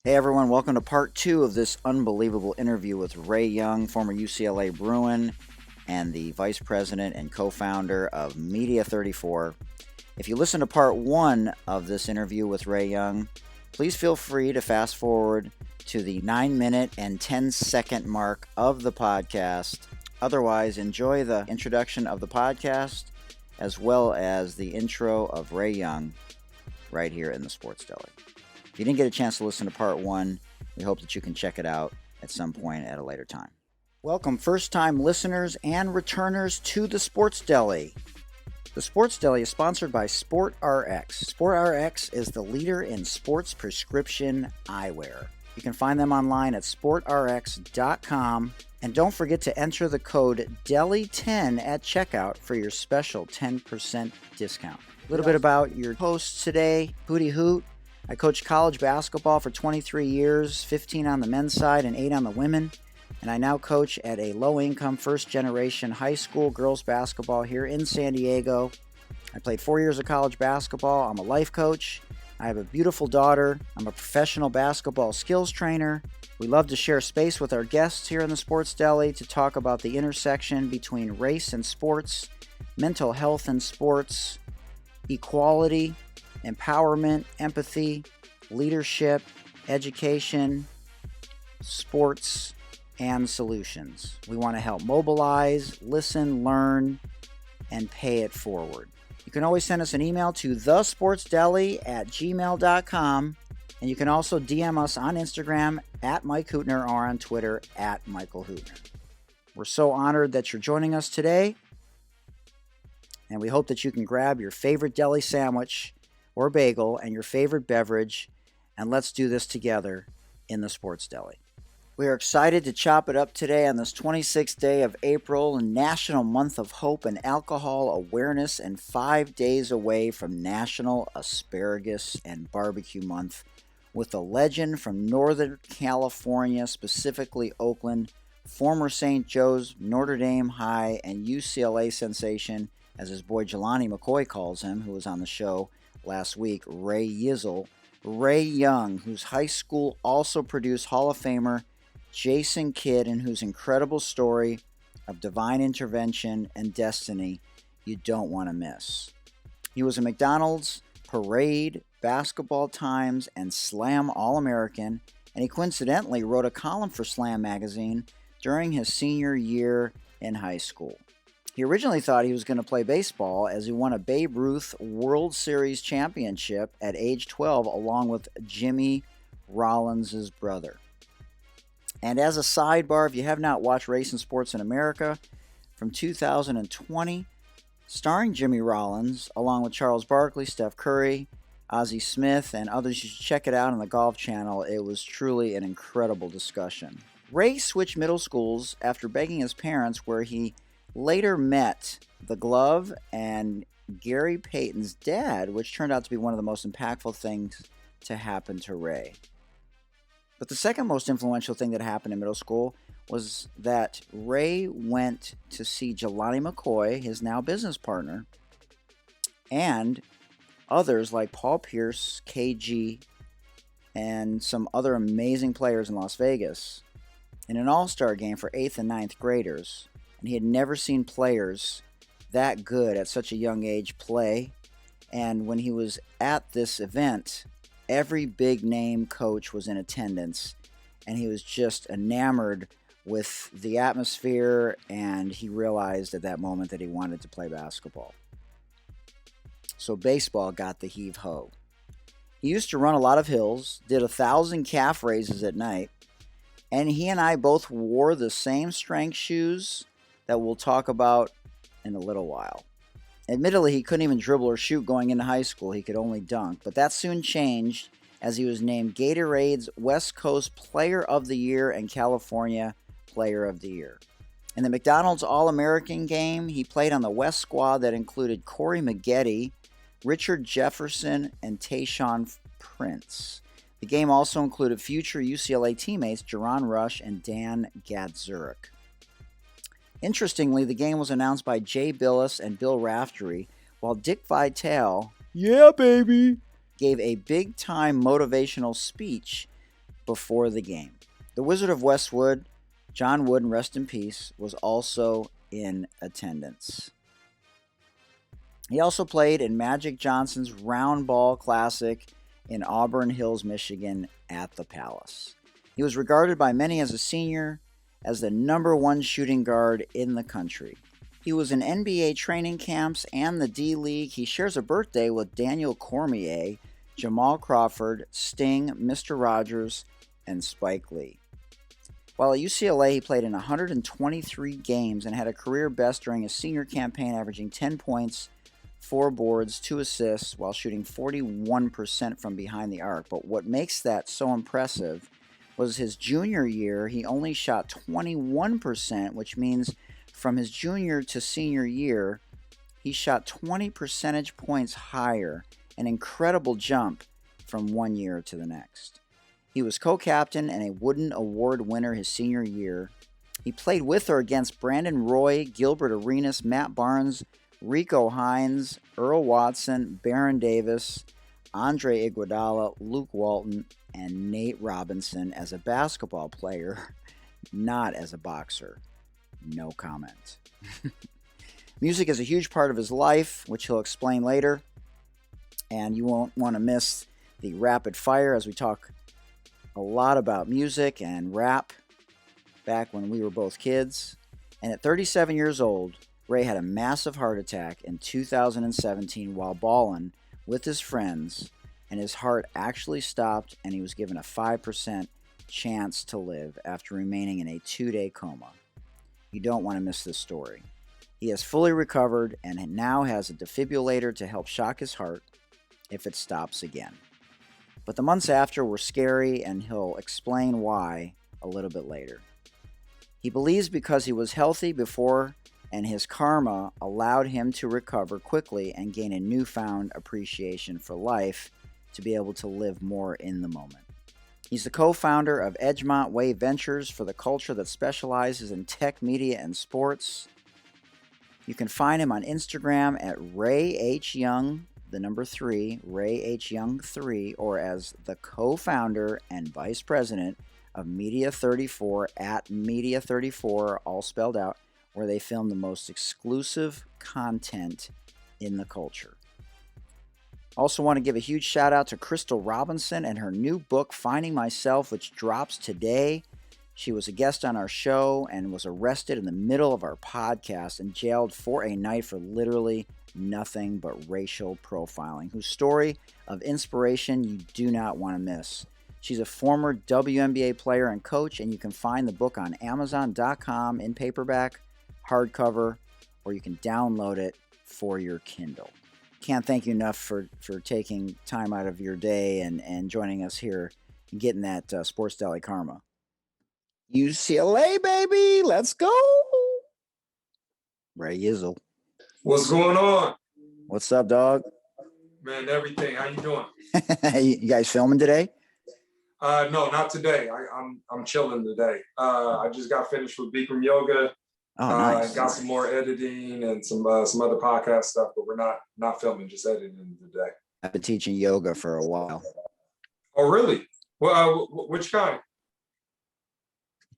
Hey everyone, welcome to part 2 of this unbelievable interview with Ray Young, former UCLA Bruin and the vice president and co-founder of Media 34. If you listen to part 1 of this interview with Ray Young, please feel free to fast forward to the 9-minute and 10-second mark of the podcast. Otherwise, enjoy the introduction of the podcast as well as the intro of Ray Young right here in the Sports Deli. If you didn't get a chance to listen to part 1, we hope that you can check it out at some point at a later time. Welcome first-time listeners and returners to the Sports Deli. The Sports Deli is sponsored by SportRx. SportRx is the leader in sports prescription eyewear. You can find them online at sportrx.com. And don't forget to enter the code DELI10 at checkout for your special 10% discount. A little bit about your hosts today, Hootie Hoot. I coached college basketball for 23 years, 15 on the men's side and 8 on the women. And I now coach at a low-income, first-generation high school girls basketball here in San Diego. I played 4 years of college basketball. I'm a life coach. I have a beautiful daughter. I'm a professional basketball skills trainer. We love to share space with our guests here in the Sports Deli to talk about the intersection between race and sports, mental health and sports, equality, empowerment, empathy, leadership, education, sports, and solutions. We want to help mobilize, listen, learn, and pay it forward. You can always send us an email to thesportsdeli@gmail.com, and you can also DM us on Instagram at Mike Hootner or on Twitter at Michael Hootner. We're so honored that you're joining us today, and we hope that you can grab your favorite deli sandwich or bagel and your favorite beverage, and let's do this together in the Sports Deli. We are excited to chop it up today on this 26th day of April, National Month of Hope and Alcohol Awareness, and 5 days away from National Asparagus and Barbecue Month, with a legend from Northern California, specifically Oakland, former St. Joe's, Notre Dame High, and UCLA sensation, as his boy Jelani McCoy calls him, who was on the show last week, Ray Yizzle, Ray Young, whose high school also produced Hall of Famer Jason Kidd, and whose incredible story of divine intervention and destiny you don't want to miss. He was a McDonald's, Parade, Basketball Times, and Slam All-American, and he coincidentally wrote a column for Slam magazine during his senior year in high school. He originally thought he was going to play baseball, as he won a Babe Ruth World Series championship at age 12 along with Jimmy Rollins' brother. And as a sidebar, if you have not watched Race and Sports in America from 2020, starring Jimmy Rollins, along with Charles Barkley, Steph Curry, Ozzie Smith, and others, you should check it out on the Golf Channel. It was truly an incredible discussion. Ray switched middle schools after begging his parents, where he later met the Glove and Gary Payton's dad, which turned out to be one of the most impactful things to happen to Ray. But the second most influential thing that happened in middle school was that Ray went to see Jelani McCoy, his now business partner, and others like Paul Pierce, KG, and some other amazing players in Las Vegas in an all-star game for 8th and 9th graders. And he had never seen players that good at such a young age play. And when he was at this event, every big-name coach was in attendance, and he was just enamored with the atmosphere, and he realized at that moment that he wanted to play basketball. So baseball got the heave-ho. He used to run a lot of hills, did 1,000 calf raises at night, and he and I both wore the same strength shoes that we'll talk about in a little while. Admittedly, he couldn't even dribble or shoot going into high school. He could only dunk. But that soon changed, as he was named Gatorade's West Coast Player of the Year and California Player of the Year. In the McDonald's All-American game, he played on the West squad that included Corey Maggette, Richard Jefferson, and Tayshaun Prince. The game also included future UCLA teammates Jerron Rush and Dan Gadzurek. Interestingly, the game was announced by Jay Billis and Bill Raftery, while Dick Vitale, yeah baby, gave a big-time motivational speech before the game. The Wizard of Westwood, John Wooden, rest in peace, was also in attendance. He also played in Magic Johnson's Round Ball Classic in Auburn Hills, Michigan at the Palace. He was regarded by many as a senior as the #1 shooting guard in the country. He was in NBA training camps and the D-League. He shares a birthday with Daniel Cormier, Jamal Crawford, Sting, Mr. Rogers, and Spike Lee. While at UCLA, he played in 123 games and had a career best during his senior campaign, averaging 10 points, 4 boards, 2 assists, while shooting 41% from behind the arc. But what makes that so impressive was his junior year, he only shot 21%, which means from his junior to senior year, he shot 20 percentage points higher, an incredible jump from one year to the next. He was co-captain and a Wooden Award winner his senior year. He played with or against Brandon Roy, Gilbert Arenas, Matt Barnes, Rico Hines, Earl Watson, Baron Davis, Andre Iguodala, Luke Walton, and Nate Robinson as a basketball player, not as a boxer. No comment. Music is a huge part of his life, which he'll explain later. And you won't want to miss the rapid fire as we talk a lot about music and rap back when we were both kids. And at 37 years old, Ray had a massive heart attack in 2017 while balling with his friends, and his heart actually stopped and he was given a 5% chance to live after remaining in a 2-day coma. You don't want to miss this story. He has fully recovered and now has a defibrillator to help shock his heart if it stops again. But the months after were scary, and he'll explain why a little bit later. He believes because he was healthy before and his karma allowed him to recover quickly and gain a newfound appreciation for life to be able to live more in the moment. He's the co-founder of Edgemont Way Ventures for the culture that specializes in tech, media, and sports. You can find him on Instagram at Ray H. Young, the number 3, Ray H. Young 3, or as the co-founder and vice president of Media 34 at Media 34, all spelled out, where they film the most exclusive content in the culture. Also want to give a huge shout out to Crystal Robinson and her new book, Finding Myself, which drops today. She was a guest on our show and was arrested in the middle of our podcast and jailed for a night for literally nothing but racial profiling, whose story of inspiration you do not want to miss. She's a former WNBA player and coach, and you can find the book on Amazon.com in paperback, hardcover, or you can download it for your Kindle. Can't thank you enough for taking time out of your day and joining us here and getting that Sports Deli karma. UCLA, baby, let's go. Ray Yizzle. What's going on? What's up, dog? Man, everything. How you doing? You guys filming today? No, not today. I'm chilling today. I just got finished with Bikram Yoga. Oh, nice. Got some more editing and some other podcast stuff, but we're not filming, just editing today. I've been teaching yoga for a while. Oh, really? Well, which kind?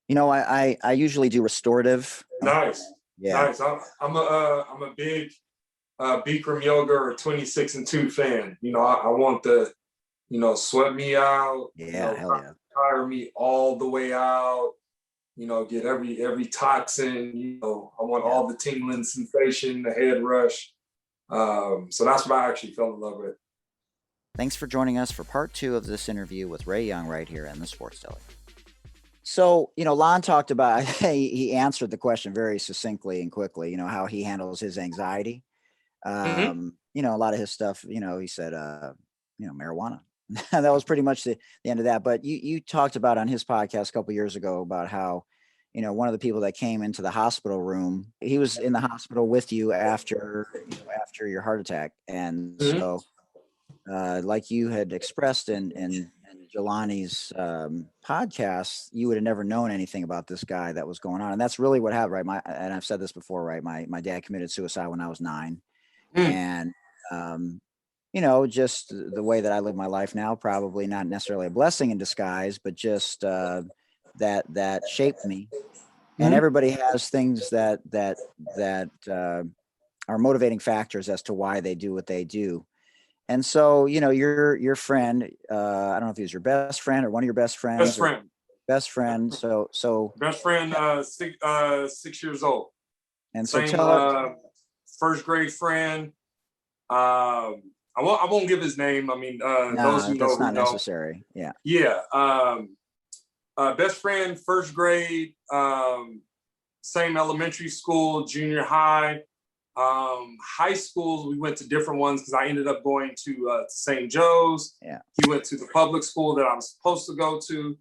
You know, I usually do restorative. Nice. Yeah. Nice. I'm a big Bikram Yoga or 26-2 fan. You know, I want the, sweat me out. Yeah, hell yeah. Tire me all the way out. Get every toxin. I want all the tingling sensation, the head rush. So that's what I actually fell in love with. Thanks for joining us for part 2 of this interview with Ray Young right here in the Sports Deli. So, Lon talked about, he answered the question very succinctly and quickly, how he handles his anxiety. A lot of his stuff, he said, marijuana. That was pretty much the end of that. But you talked about on his podcast a couple years ago about how, one of the people that came into the hospital room, he was in the hospital with you after your heart attack. And so, like you had expressed in Jelani's podcast, you would have never known anything about this guy that was going on. And that's really what happened, right? And I've said this before, right? My dad committed suicide when I was 9. And just the way that I live my life now, probably not necessarily a blessing in disguise, but just that shaped me. And everybody has things that are motivating factors as to why they do what they do. And so, your friend, I don't know if he was your best friend or one of your best friends. Best friend. So best friend, 6 years old. And so tell us, first grade friend. I won't give his name. I mean, those who know, that's not necessary. Yeah. Yeah. Best friend, first grade, same elementary school, junior high. High schools, we went to different ones because I ended up going to St. Joe's. Yeah. He went to the public school that I was supposed to go to.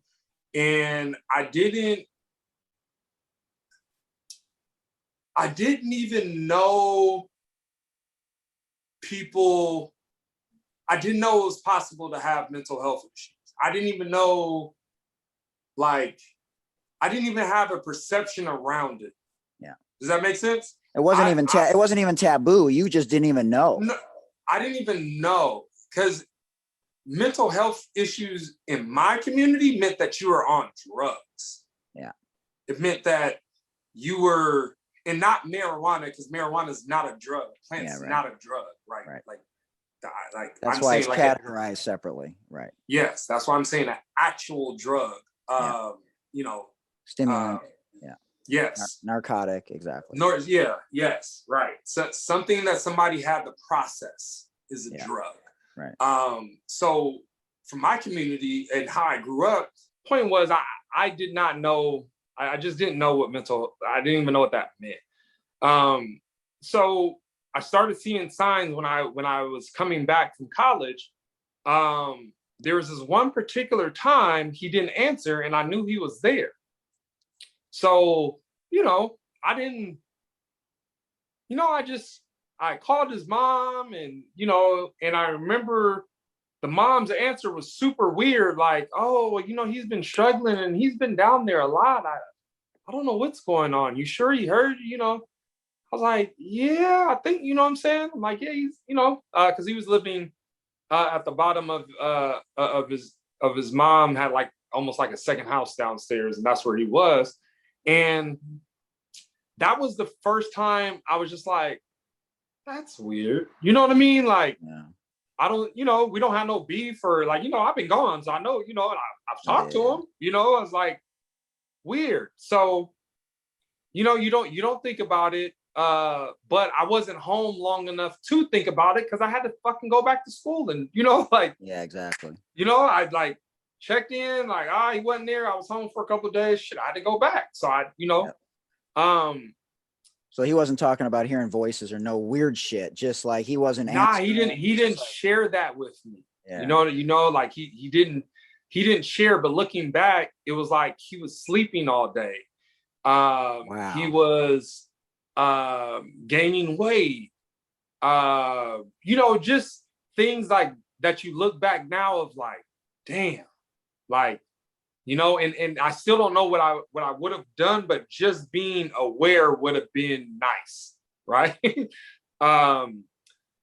And I didn't even know people. I didn't know it was possible to have mental health issues. I didn't even know, I didn't even have a perception around it. Yeah. Does that make sense? It wasn't even taboo. You just didn't even know. No, I didn't even know, because mental health issues in my community meant that you were on drugs. Yeah. It meant that you were, and not marijuana, because marijuana is not a drug. Plants is not a drug, right? Right. That's why it's categorized separately, right? Yes, that's why I'm saying an actual drug. Stimulant. Yes. Narcotic, exactly. Yes, right. So something that somebody had to process is a drug. Right. So for my community and how I grew up, point was I did not know, I just didn't know what I didn't even know what that meant. So I started seeing signs when I was coming back from college. There was this one particular time he didn't answer and I knew he was there. So, I called his mom and I remember the mom's answer was super weird. Like, oh, he's been struggling and he's been down there a lot. I don't know what's going on. You sure he heard, I was like, yeah, I think, what I'm saying? I'm like, yeah, he's, cause he was living at the bottom of his mom had almost like a second house downstairs, and that's where he was. And that was the first time I was just like, that's weird. You know what I mean? Like, I don't, we don't have no beef or I've been gone. So I know, I've talked to him, I was like, weird. So, you don't think about it. But I wasn't home long enough to think about it because I had to fucking go back to school and, yeah, exactly. I checked in, he wasn't there. I was home for a couple of days. Shit, I had to go back. So so he wasn't talking about hearing voices or no weird shit. Just he wasn't. He didn't share that with me. Yeah. He didn't share, but looking back, it was like he was sleeping all day. Wow. He was gaining weight. Just things like that you look back now of damn, and I still don't know what I would have done, but just being aware would have been nice, right?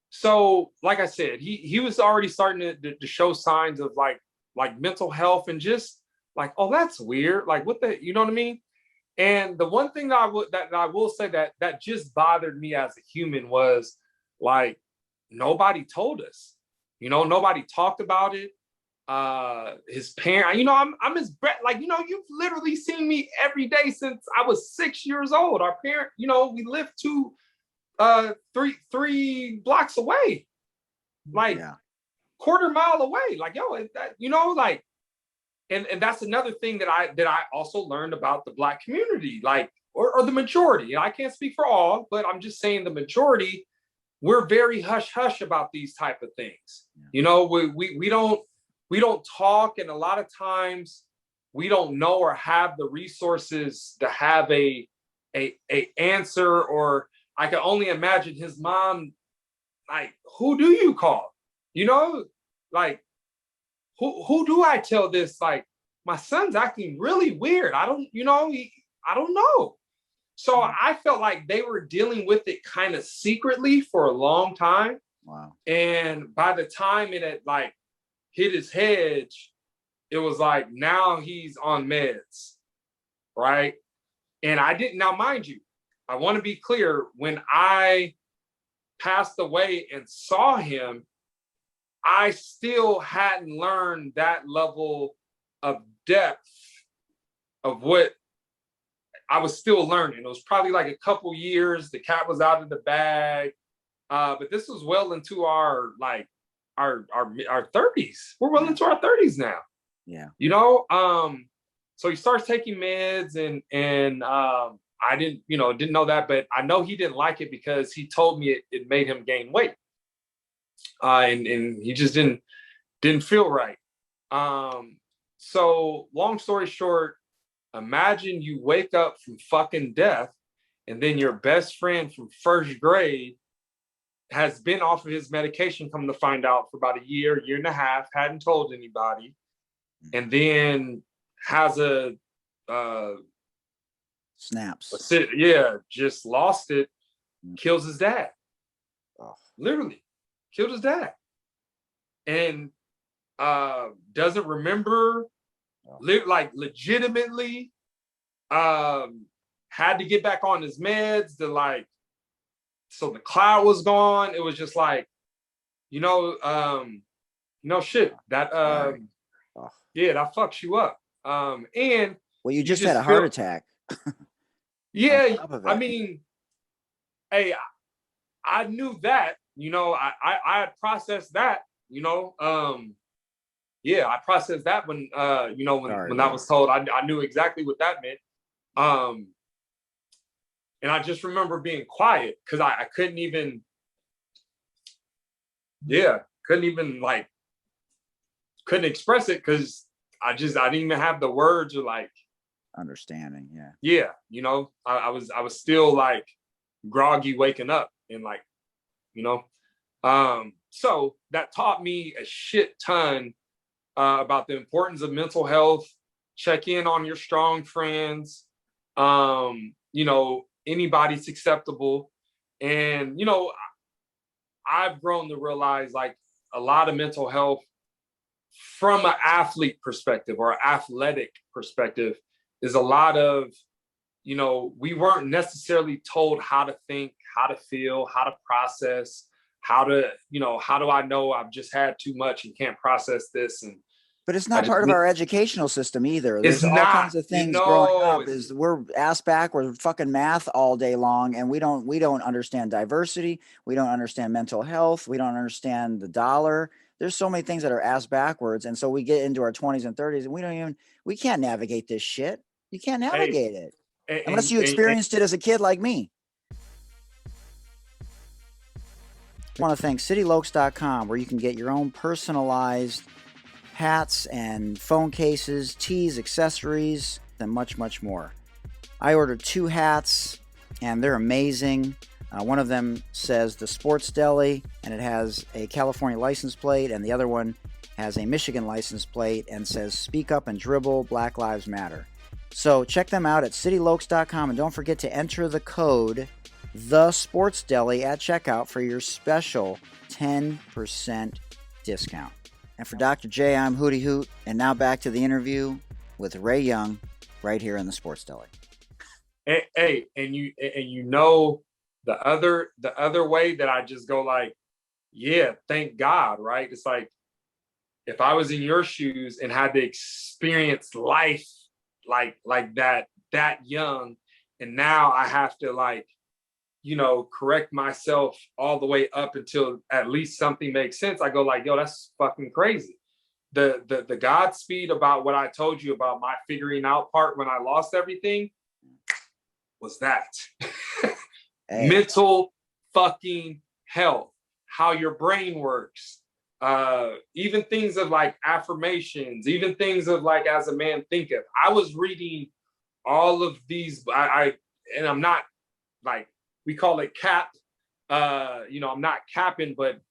So like I said, he was already starting to show signs of mental health and just oh, that's weird. What the, you know what I mean? And the one thing that I will say that just bothered me as a human was nobody told us, nobody talked about it. His parent, I'm his you've literally seen me every day since I was 6 years old. Our parent, we lived three blocks away, quarter mile away. And that's another thing that I also learned about the Black community, or the majority. I can't speak for all, but I'm just saying the majority, we're very hush hush about these type of things. Yeah. We don't talk, and a lot of times we don't know or have the resources to have a answer. Or I can only imagine his mom, who do you call? Who do I tell this? My son's acting really weird. I don't know. So I felt like they were dealing with it kind of secretly for a long time. Wow. And by the time it had like hit his head, it was like, now he's on meds, right? And I didn't, now mind you, I want to be clear, when I passed away and saw him, I still hadn't learned that level of depth of what I was still learning. It was probably like a couple years. The cat was out of the bag. But this was well into our 30s. We're well into our 30s now. Yeah. You know, so he starts taking meds and I didn't know that, but I know he didn't like it because he told me it made him gain weight. And he just didn't feel right. So long story short, imagine you wake up from fucking death, and then your best friend from first grade has been off of his medication, come to find out, for about a year and a half, hadn't told anybody, and then has a snaps. Just lost it, kills his dad. Oh. Literally killed his dad. And doesn't remember, legitimately had to get back on his meds so the cloud was gone. It was just like, shit, that that fucks you up. And well, you just had a heart attack. Yeah, I mean, hey, I knew that, I had processed that, I processed that when when I was told. I knew exactly what that meant. And I just remember being quiet because I couldn't even, couldn't express it because I didn't even have the words or understanding. I was still like groggy waking up and so that taught me a shit ton about the importance of mental health. Check in on your strong friends. Anybody's acceptable. And, I've grown to realize a lot of mental health from an athlete perspective or athletic perspective is a lot of, we weren't necessarily told how to think, how to feel, how to process, how do I know I've just had too much and can't process this? But it's not part of our educational system either. There's all kinds of things growing up. We're ass backwards, fucking math all day long, and we don't understand diversity. We don't understand mental health. We don't understand the dollar. There's so many things that are ass backwards, and so we get into our 20s and 30s, and we can't navigate this shit. You can't navigate it unless you experienced it as a kid like me. I want to thank citylokes.com, where you can get your own personalized hats and phone cases, tees, accessories, and much, much more. I ordered 2 hats, and they're amazing. One of them says the Sports Deli, and it has a California license plate, and the other one has a Michigan license plate and says Speak Up and Dribble, Black Lives Matter. So check them out at citylokes.com, and don't forget to enter the code The Sports Deli at checkout for your special 10% discount. And for Dr. J, I'm Hootie Hoot, and now back to the interview with Ray Young, right here in the Sports Deli. Hey, and the other way that I just go thank God, right? It's like if I was in your shoes and had to experience life like that young, and now I have to correct myself all the way up until at least something makes sense. I go yo, that's fucking crazy. The Godspeed about what I told you about my figuring out part when I lost everything was that. Hey. Mental fucking health, how your brain works, even things of affirmations, even things of as a man thinketh. I was reading all of these, and I'm not we call it cap. I'm not capping, but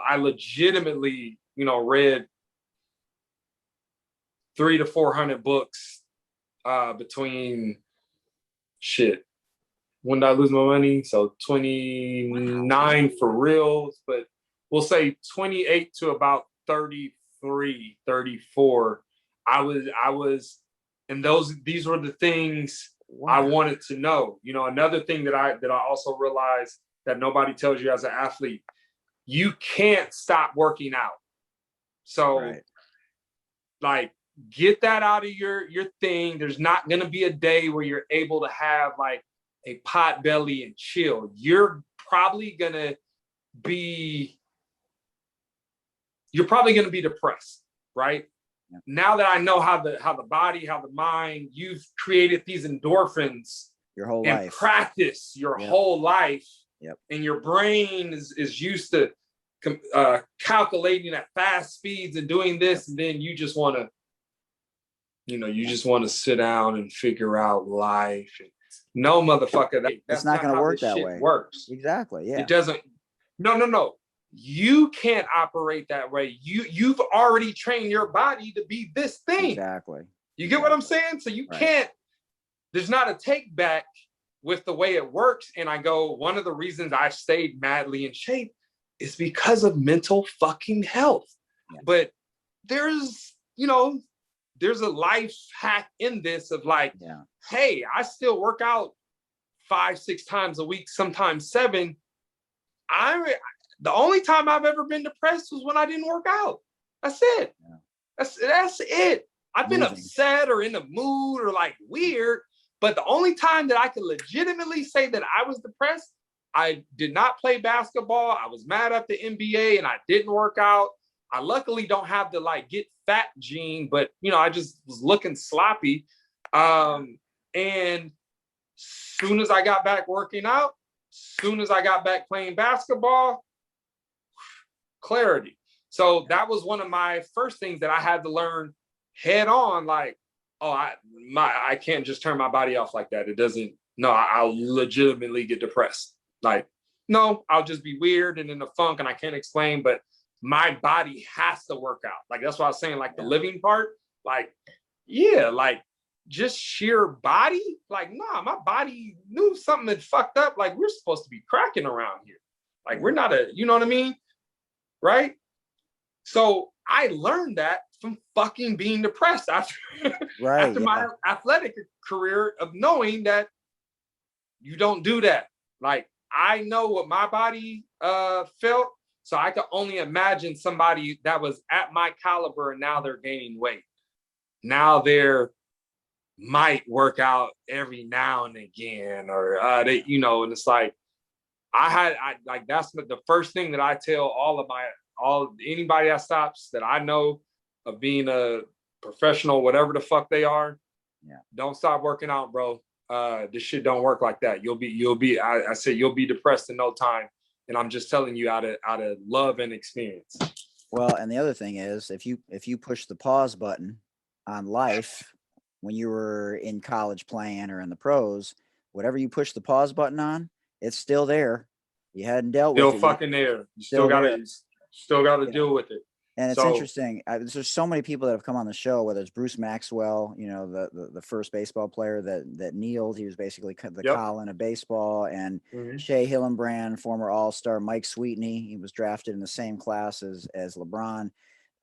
I legitimately, read 300 to 400 books between shit. When did I lose my money? So 29 for reals, but we'll say 28 to about 33, 34, I was, and these were the things I wanted to know. You know, another thing that I also realized that nobody tells you as an athlete, you can't stop working out. So like, get that out of your thing. There's not going to be a day where you're able to have like a pot belly and chill. You're probably going to be depressed, right? Yeah. Now that I know how the body, how the mind, you've created these endorphins your whole and life. practice your whole life. Yep. And your brain is used to calculating at fast speeds and doing this, and then you just want to, sit down and figure out life. And no, motherfucker, that's not going to work that way. Works. Exactly. Yeah. It doesn't. No. You can't operate that way. You've already trained your body to be this thing. Exactly. You get what I'm saying? So you can't. There's not a take back with the way it works. And I go, one of the reasons I've stayed madly in shape is because of mental fucking health. Yeah. But there's a life hack in this of like, hey, I still work out 5-6 times a week, sometimes 7. The only time I've ever been depressed was when I didn't work out. That's it. Yeah. That's it. I've been upset or in the mood or like weird, but the only time that I could legitimately say that I was depressed, I did not play basketball. I was mad at the NBA and I didn't work out. I luckily don't have the like get fat gene, but I just was looking sloppy. And soon as I got back working out, soon as I got back playing basketball, clarity. So that was one of my first things that I had to learn head on. Like, I can't just turn my body off like that. It doesn't. No, I'll legitimately get depressed. Like, no, I'll just be weird and in a funk and I can't explain, but my body has to work out. Like, that's what I was saying, like the living part, like, like just sheer body. Like, nah, my body knew something had fucked up. Like, we're supposed to be cracking around here. Like, we're not you know what I mean? Right? So I learned that from fucking being depressed after my athletic career of knowing that you don't do that. Like, I know what my body felt, so I could only imagine somebody that was at my caliber and now they're gaining weight. Now they're might work out every now and again, or they, and it's like that's the first thing that I tell anybody that stops that I know of being a professional, whatever the fuck they are. Yeah. Don't stop working out, bro. This shit don't work like that. You'll be depressed in no time. And I'm just telling you out of love and experience. Well, and the other thing is, if you push the pause button on life when you were in college playing or in the pros, whatever you push the pause button on, it's still there. You hadn't dealt with it. Still fucking there. You still gotta deal with it. And it's interesting. There's so many people that have come on the show, whether it's Bruce Maxwell, the first baseball player that kneeled. He was basically the Colin of baseball. And Shea Hillenbrand, former All-Star, Mike Sweetney. He was drafted in the same class as LeBron.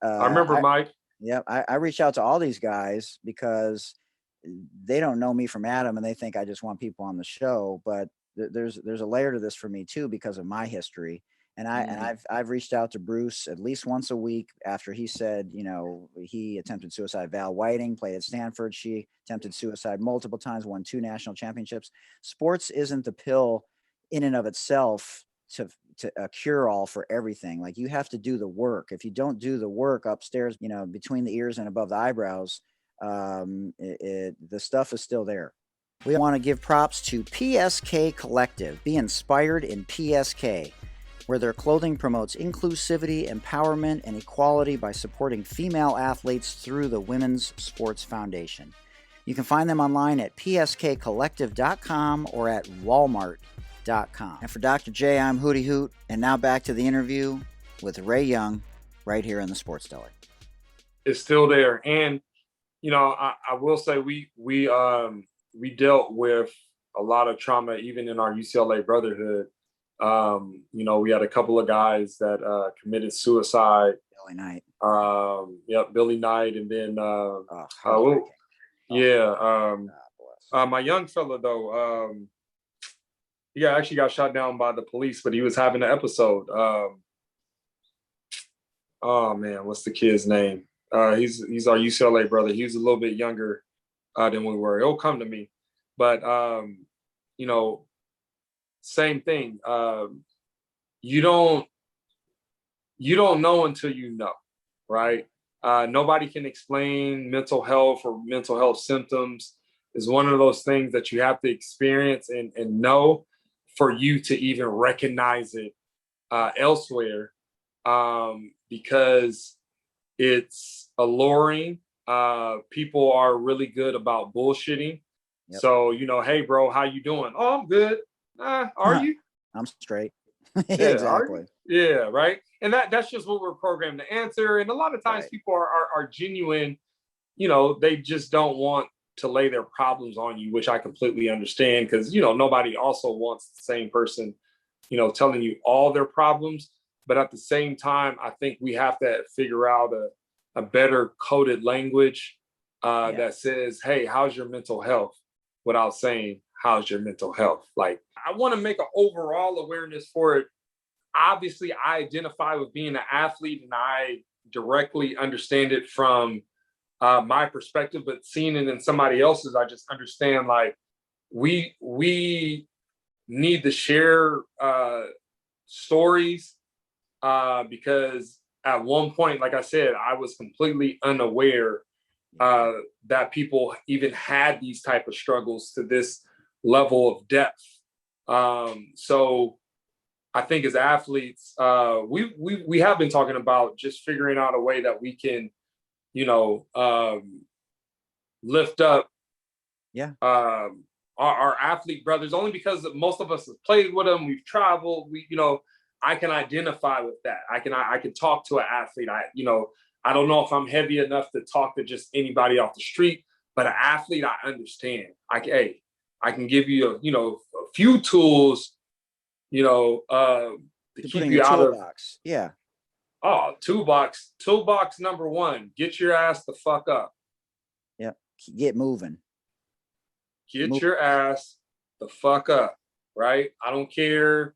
I remember Mike. Yep. I reach out to all these guys because they don't know me from Adam and they think I just want people on the show. But there's a layer to this for me too, because of my history. And I've reached out to Bruce at least once a week after he said, he attempted suicide. Val Whiting played at Stanford. She attempted suicide multiple times, won 2 national championships. Sports isn't the pill in and of itself to a cure all for everything. Like, you have to do the work. If you don't do the work upstairs, between the ears and above the eyebrows, the stuff is still there. We want to give props to PSK Collective. Be inspired in PSK, where their clothing promotes inclusivity, empowerment, and equality by supporting female athletes through the Women's Sports Foundation. You can find them online at pskcollective.com or at walmart.com. And for Dr. J, I'm Hootie Hoot, and now back to the interview with Ray Young right here in the Sports Deli. It's still there. And, I will say we dealt with a lot of trauma even in our UCLA brotherhood. We had a couple of guys that committed suicide. Billy Knight. Billy Knight, and then my young fella though, he actually got shot down by the police, but he was having an episode. Oh man, what's the kid's name? He's our UCLA brother. He was a little bit younger than we were. It'll come to me, but same thing. You don't know until you know, right? Nobody can explain mental health or mental health symptoms. Is one of those things that you have to experience and know for you to even recognize it elsewhere, because it's alluring. People are really good about bullshitting. Yep. So, hey, bro, how you doing? Oh, I'm good. Are you? I'm straight. Yeah, exactly. Yeah, right. And that's just what we're programmed to answer. And a lot of times people are genuine. They just don't want to lay their problems on you, which I completely understand, because nobody also wants the same person telling you all their problems. But at the same time, I think we have to figure out a better coded language that says, hey, how's your mental health, without saying how's your mental health. Like, I want to make an overall awareness for it. Obviously, I identify with being an athlete and I directly understand it from my perspective, but seeing it in somebody else's, I just understand, like, we need to share stories because at one point, like I said, I was completely unaware that people even had these type of struggles to this level of depth. So I think as athletes, we have been talking about just figuring out a way that we can, lift up our athlete brothers, only because most of us have played with them, we've traveled, I can identify with that. I can talk to an athlete. I don't know if I'm heavy enough to talk to just anybody off the street, but an athlete, I understand. I can give you a few tools, to keep you out of box. Yeah. Oh, toolbox number one, get your ass the fuck up. Yep. Get moving. Get your ass the fuck up, right? I don't care.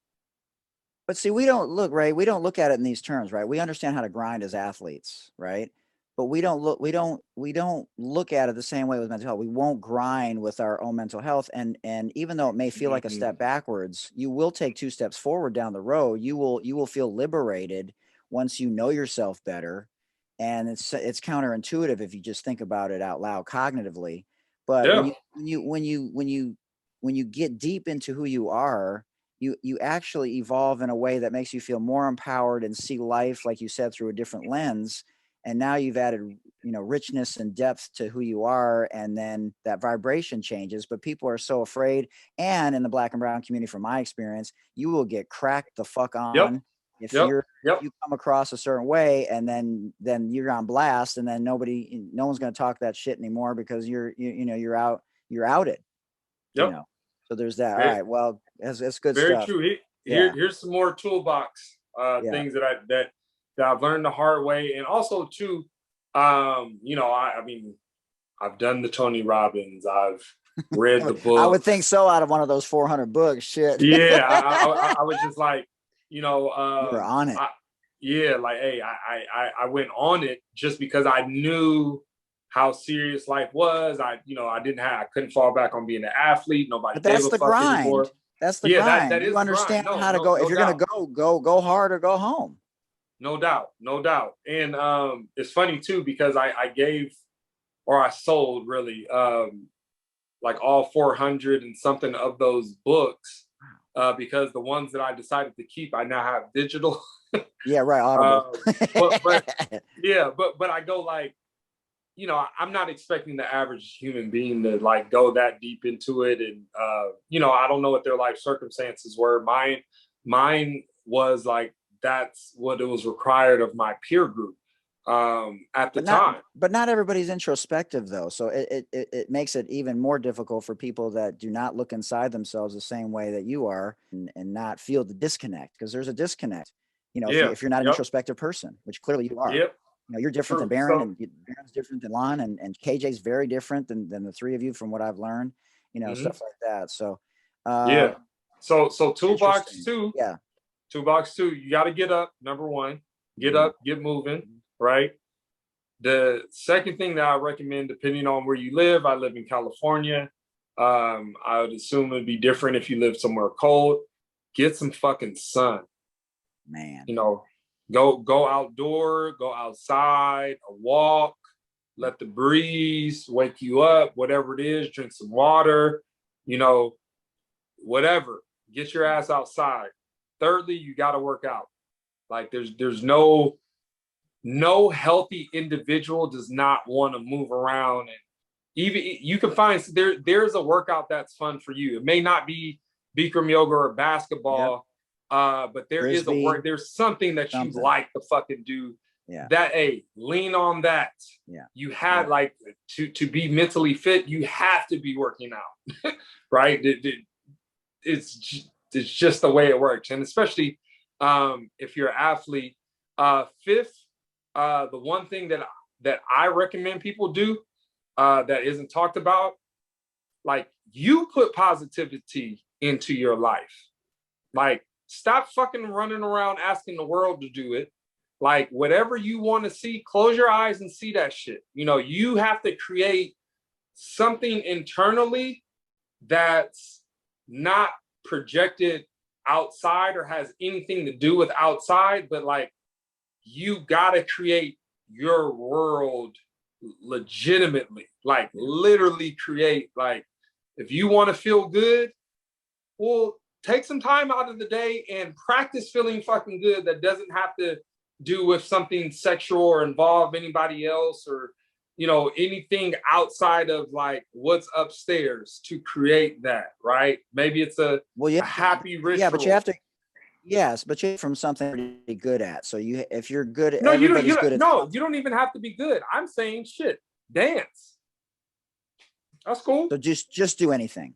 But see, we don't look at it in these terms, right? We understand how to grind as athletes, right? But we don't look at it the same way with mental health. We won't grind with our own mental health. And even though it may feel like a step backwards, you will take 2 steps forward down the road. You will feel liberated once you know yourself better. And it's counterintuitive if you just think about it out loud cognitively. But when you get deep into who you are, you actually evolve in a way that makes you feel more empowered and see life, like you said, through a different lens. And now you've added, richness and depth to who you are, and then that vibration changes. But people are so afraid. And in the Black and brown community, from my experience, you will get cracked the fuck on if you come across a certain way, and then you're on blast, and then no one's going to talk that shit anymore because you're outed. So there's that. All right. Well, that's good very stuff. Very true. Here's some more toolbox things that I've learned the hard way. And also too, I've done the Tony Robbins. I've read the book. I would think so, out of one of those 400 books. Shit. Yeah. I was just like, you were on it. I went on it just because I knew how serious life was. I couldn't fall back on being an athlete. Nobody but that's gave the a fuck grind. anymore. That's the grind. That is you understand grind. how to go. If you're going to go hard or go home. No doubt. And it's funny too, because I sold really like all 400 and something of those books because the ones that I decided to keep, I now have digital. Yeah, right. Audible. but I go like, I'm not expecting the average human being to like go that deep into it. And, I don't know what their life circumstances were. Mine was like, that's what it was required of my peer group. at the time. But not everybody's introspective though. So it makes it even more difficult for people that do not look inside themselves the same way that you are and not feel the disconnect, because there's a disconnect, if you're not an introspective person, which clearly you are. Yep. You're different than Baron, and Baron's different than Lon, and KJ's very different than the three of you from what I've learned, stuff like that. So, So toolbox two, you got to get up. Number one, get up, get moving, right? The second thing that I recommend, depending on where you live, I live in California. I would assume it'd be different if you live somewhere cold. Get some fucking sun. Man. Go outdoor, go outside, a walk, let the breeze wake you up, whatever it is, drink some water, whatever. Get your ass outside. Thirdly, you got to work out. Like there's no healthy individual does not want to move around, and even you can find there's a workout that's fun for you. It may not be Bikram yoga or basketball, but there's something that you like to fucking do. Yeah. That lean on that. Yeah. You have like to be mentally fit, you have to be working out. Right? It's just the way it works. And especially if you're an athlete. Fifth, the one thing that I recommend people do that isn't talked about, like you put positivity into your life. Like stop fucking running around asking the world to do it. Like whatever you want to see, close your eyes and see that shit. You have to create something internally that's not projected outside or has anything to do with outside, but like you gotta create your world legitimately, like literally create. Like if you want to feel good, well, take some time out of the day and practice feeling fucking good. That doesn't have to do with something sexual or involve anybody else or anything outside of like what's upstairs to create that, right? Maybe it's a happy ritual. Yeah, but you have to. Yes, but you're from something pretty good at. So if you're good, no, you don't even have to be good. I'm saying shit, dance. That's cool. So just do anything.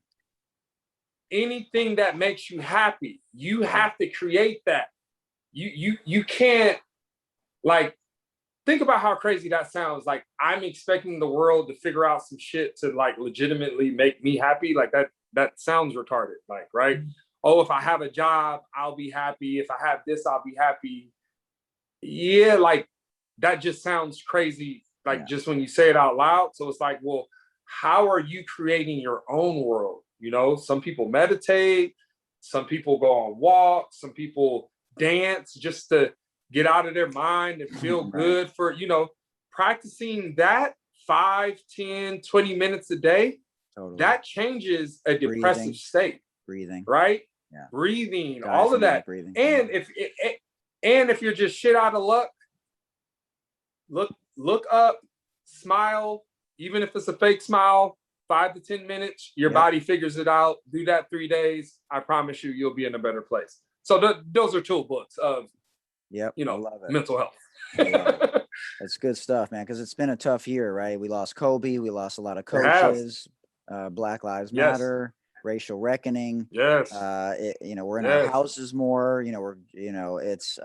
Anything that makes you happy. You have to create that. You can't, like, think about how crazy that sounds. Like I'm expecting the world to figure out some shit to like legitimately make me happy. Like that sounds retarded. Like, right? Mm-hmm. Oh, if I have a job, I'll be happy. If I have this, I'll be happy. Yeah, like that just sounds crazy. Like just when you say it out loud. So it's like, well, how are you creating your own world? Some people meditate, some people go on walks, some people dance just to get out of their mind and feel good for, practicing that 5, 10, 20 minutes a day. Totally. That changes a depressive state. Breathing. Right? Yeah. Breathing, all of that. Breathing. And if you're just shit out of luck, look up, smile, even if it's a fake smile, 5 to 10 minutes, your body figures it out. Do that 3 days. I promise you'll be in a better place. So those are toolbooks of, mental health. That's good stuff, man. Because it's been a tough year, right? We lost Kobe. We lost a lot of coaches. Black Lives Matter. Racial reckoning. Yes. We're in our houses more. It's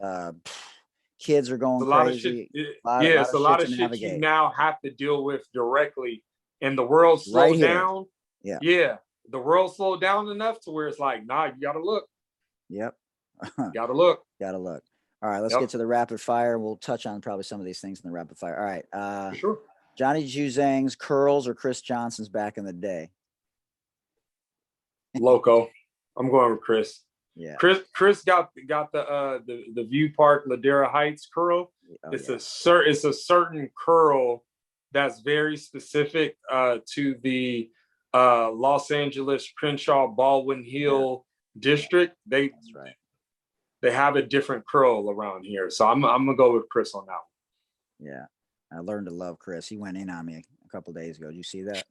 kids are going crazy. A lot of shit you now have to deal with directly, and the world slowed down. Yeah. The world slowed down enough to where it's like, nah, you gotta look. Yep. Gotta look. All right, let's get to the rapid fire. We'll touch on probably some of these things in the rapid fire. All right. Sure. Johnny Juzang's curls or Chris Johnson's back in the day? Loco. I'm going with Chris. Yeah. Chris got the View Park Ladera Heights curl. It's a certain curl that's very specific to the Los Angeles Crenshaw Baldwin Hill district. That's right. They have a different curl around here. So I'm gonna go with Chris on that one. Yeah. I learned to love Chris. He went in on me a couple days ago. Did you see that?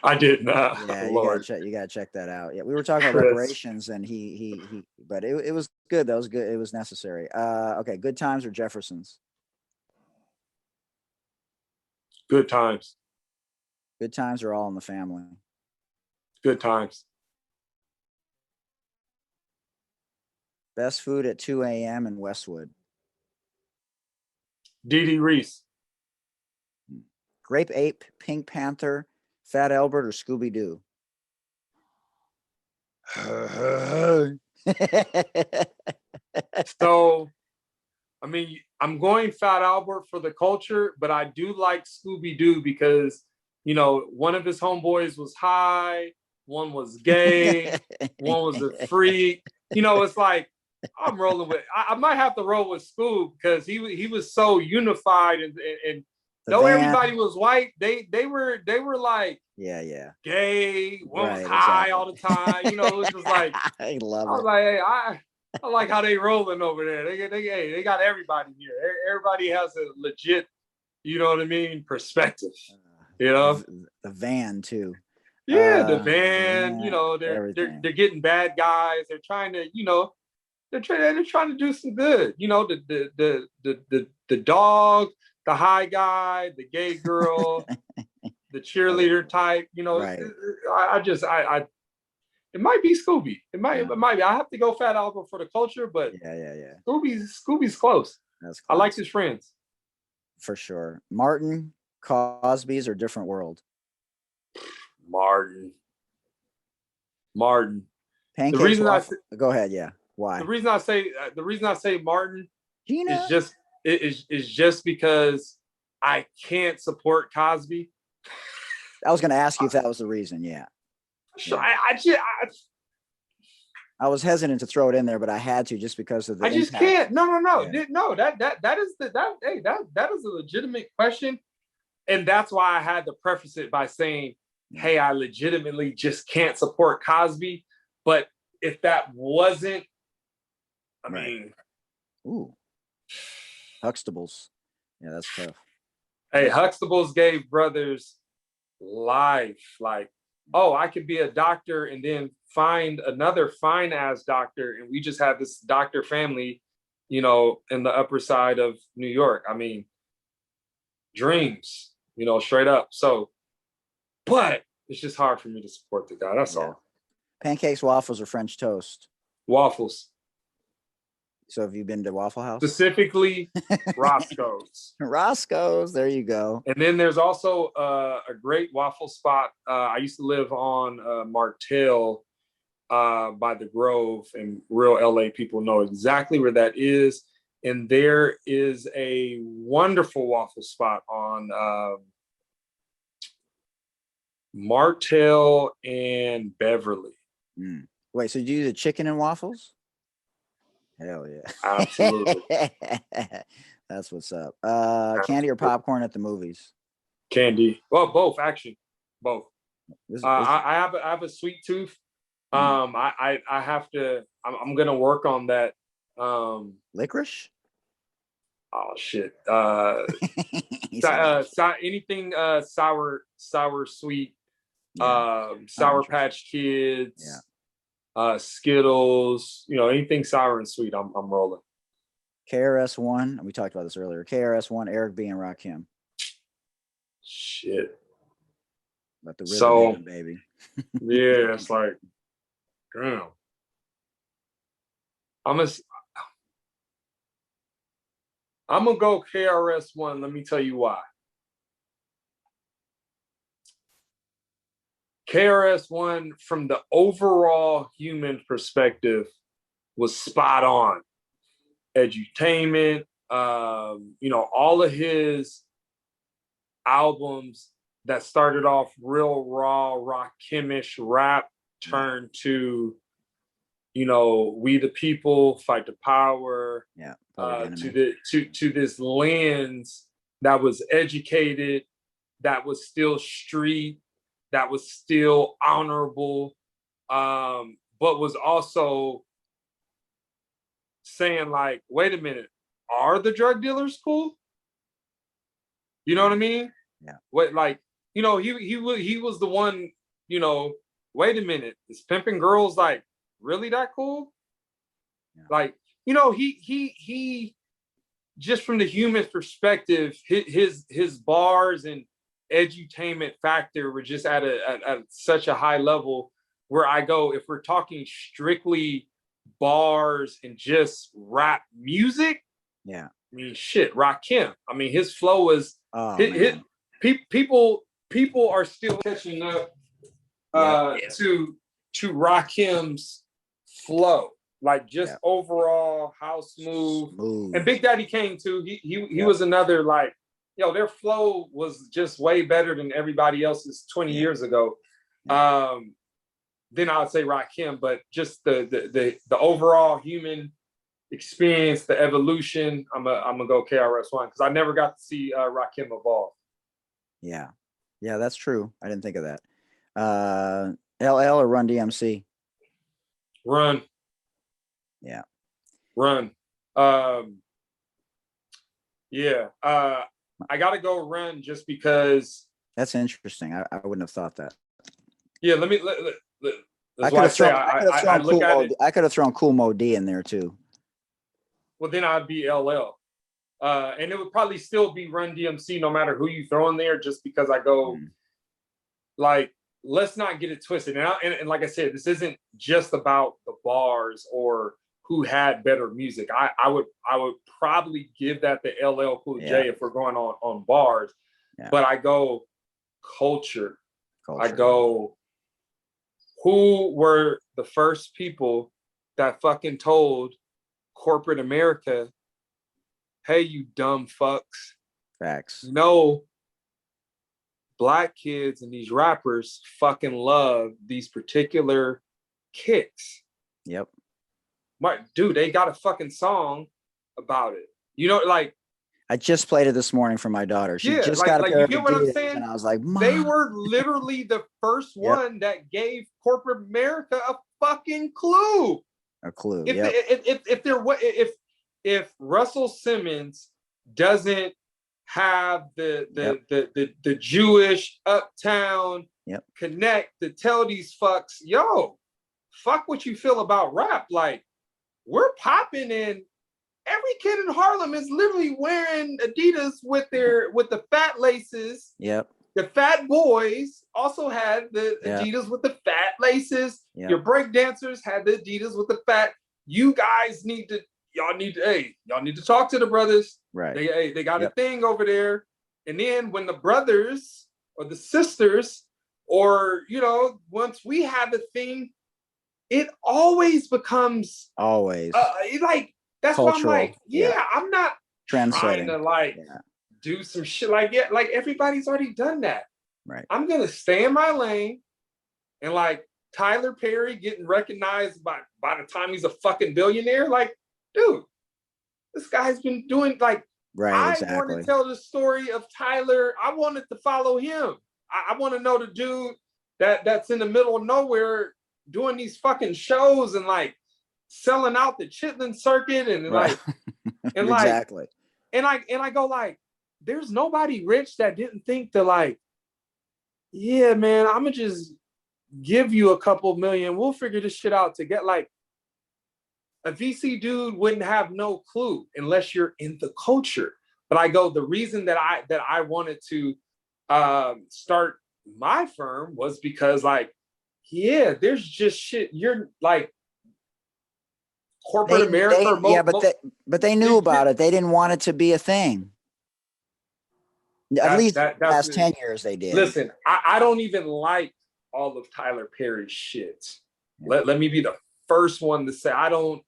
I did not. Yeah, you gotta check that out. Yeah, we were talking about reparations, and he but it was good. That was good. It was necessary. Okay, Good Times or Jefferson's? Good times. Good times are all in the family. Good times. Best food at 2 a.m. in Westwood. Dee Reese. Grape Ape, Pink Panther, Fat Albert, or Scooby Doo? So, I mean, I'm going Fat Albert for the culture, but I do like Scooby Doo because, you know, one of his homeboys was high, one was gay, one was a freak. You know, it's like I'm rolling with. I might have to roll with Scoob because he was so unified and though everybody was white, they were like yeah gay. One was high all the time. You know, it was just like I love I was it. like, hey, I like how they rolling over there. They got everybody here. Everybody has a legit, you know what I mean, perspective. You know, the van too. Yeah, the van. You know, they're getting bad guys. They're trying to, you know, they're trying to do some good. You know, the dog, the high guy, the gay girl, the cheerleader type. You know, right. I it might be Scooby. It might be. I have to go Fat Albert for the culture, but yeah. Scooby's close. That's close. I like his friends. For sure. Martin, Cosby's, or different world? Martin. Pancakes. The reason go ahead. Yeah. Why? The reason I say Martin Gina? is just because I can't support Cosby. I was going to ask you if that was the reason. Yeah. I was hesitant to throw it in there, but I had to just because of the. I just can't. No. Yeah. No. That is a legitimate question, and that's why I had to preface it by saying, "Hey, I legitimately just can't support Cosby." But if that wasn't, I mean, Huxtables. Yeah, that's tough. Hey, Huxtables gave brothers life. Like, oh, I could be a doctor and then find another fine ass doctor, and we just have this doctor family, you know, in the upper side of New York. I mean, dreams, you know, straight up. So, but it's just hard for me to support the guy. That's all. Pancakes, waffles, or French toast? Waffles. So have you been to Waffle House? Specifically, Roscoe's. Roscoe's, there you go. And then there's also a great waffle spot. I used to live on Martell by the Grove, and real LA people know exactly where that is. And there is a wonderful waffle spot on Martell and Beverly. Wait, so do you do the chicken and waffles? Hell yeah. Absolutely. That's what's up. Candy or popcorn at the movies? Candy. Well, both, actually. Both. I have a sweet tooth. I have to, I'm going to work on that. Licorice? Oh, shit. Anything sour, sweet, Sour Patch Kids, Skittles, you know, anything sour and sweet, I'm rolling. KRS-One, we talked about this earlier. KRS-One, Eric B. and Rakim. Shit. Let the rhythm in, baby. Yeah, it's like, damn. I'm gonna go KRS-One. Let me tell you why. KRS-One, from the overall human perspective, was spot on. Edutainment, you know, all of his albums that started off real raw, Rakimish rap turned to, you know, We the People, Fight the Power, to this lens that was educated, that was still street, that was still honorable, but was also saying like, wait a minute, are the drug dealers cool? You know what I mean? Yeah. What, like, you know, he was the one, you know, wait a minute, is pimping girls like really that cool? Yeah. Like, you know, he just from the human perspective, his bars and edutainment factor was just at such a high level where I go, if we're talking strictly bars and just rap music, yeah. I mean, shit, Rakim. I mean, his flow was people are still catching up to Rakim's flow, like just overall how smooth. And Big Daddy Kane too. He was another, like, their flow was just way better than everybody else's 20 years ago. Then I would say Rakim, but just the overall human experience, the evolution, I'm gonna go KRS-One because I never got to see Rakim evolve. Yeah, that's true. I didn't think of that. LL or Run DMC? Run. Yeah. Run. I gotta go Run just because. That's interesting. I wouldn't have thought that. Yeah, I could have thrown Cool Mo D in there too. Well, then I'd be LL. And it would probably still be Run DMC no matter who you throw in there, just because I go, like, let's not get it twisted. And like I said, this isn't just about the bars or who had better music. I would probably give that to LL Cool J if we're going on bars. Yeah. But I go culture. I go, who were the first people that fucking told corporate America, hey, you dumb fucks. Facts. No, Black kids and these rappers fucking love these particular kicks. Yep. Dude, they got a fucking song about it. Like, I just played it this morning for my daughter. She just got a pair of Adidas, and I was like, Mom. They were literally the first one that gave corporate America a fucking clue. A clue. If Russell Simmons doesn't have the Jewish uptown connect to tell these fucks, fuck what you feel about rap. Like, we're popping in. Every kid in Harlem is literally wearing Adidas with the fat laces. Yep. The fat boys also had the Adidas with the fat laces. Yep. Your break dancers had the Adidas with the fat. You guys need to talk to the brothers. Right. They got a thing over there. And then when the brothers or the sisters, or once we have a thing, it always becomes like. That's cultural. Why I'm like, I'm not trying to do some shit like like everybody's already done that. Right. I'm gonna stay in my lane, and like Tyler Perry getting recognized by the time he's a fucking billionaire. Like, dude, this guy's been doing I want to tell the story of Tyler. I wanted to follow him. I want to know the dude that's in the middle of nowhere doing these fucking shows and like selling out the Chitlin circuit and exactly. And I go like, there's nobody rich that didn't think to like, yeah, man, I'm gonna just give you a couple million. We'll figure this shit out to get like a VC dude wouldn't have no clue unless you're in the culture. But I go, the reason that I wanted to start my firm was because like, there's just shit. You're like, corporate America. But they knew about it. They didn't want it to be a thing. At least the last 10 years they did. Listen, I don't even like all of Tyler Perry's shit. Yeah. Let me be the first one to say 95%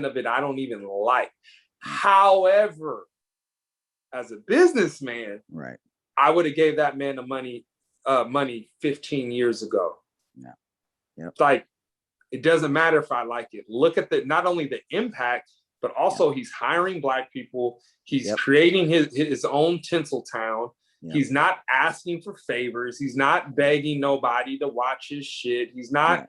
of it I don't even like. However, as a businessman, right, I would have gave that man the money 15 years ago. Yeah. Yep. Like, it doesn't matter if I like it. Look at not only the impact, but also he's hiring Black people. He's creating his own Tinseltown. Yep. He's not asking for favors. He's not begging nobody to watch his shit. He's not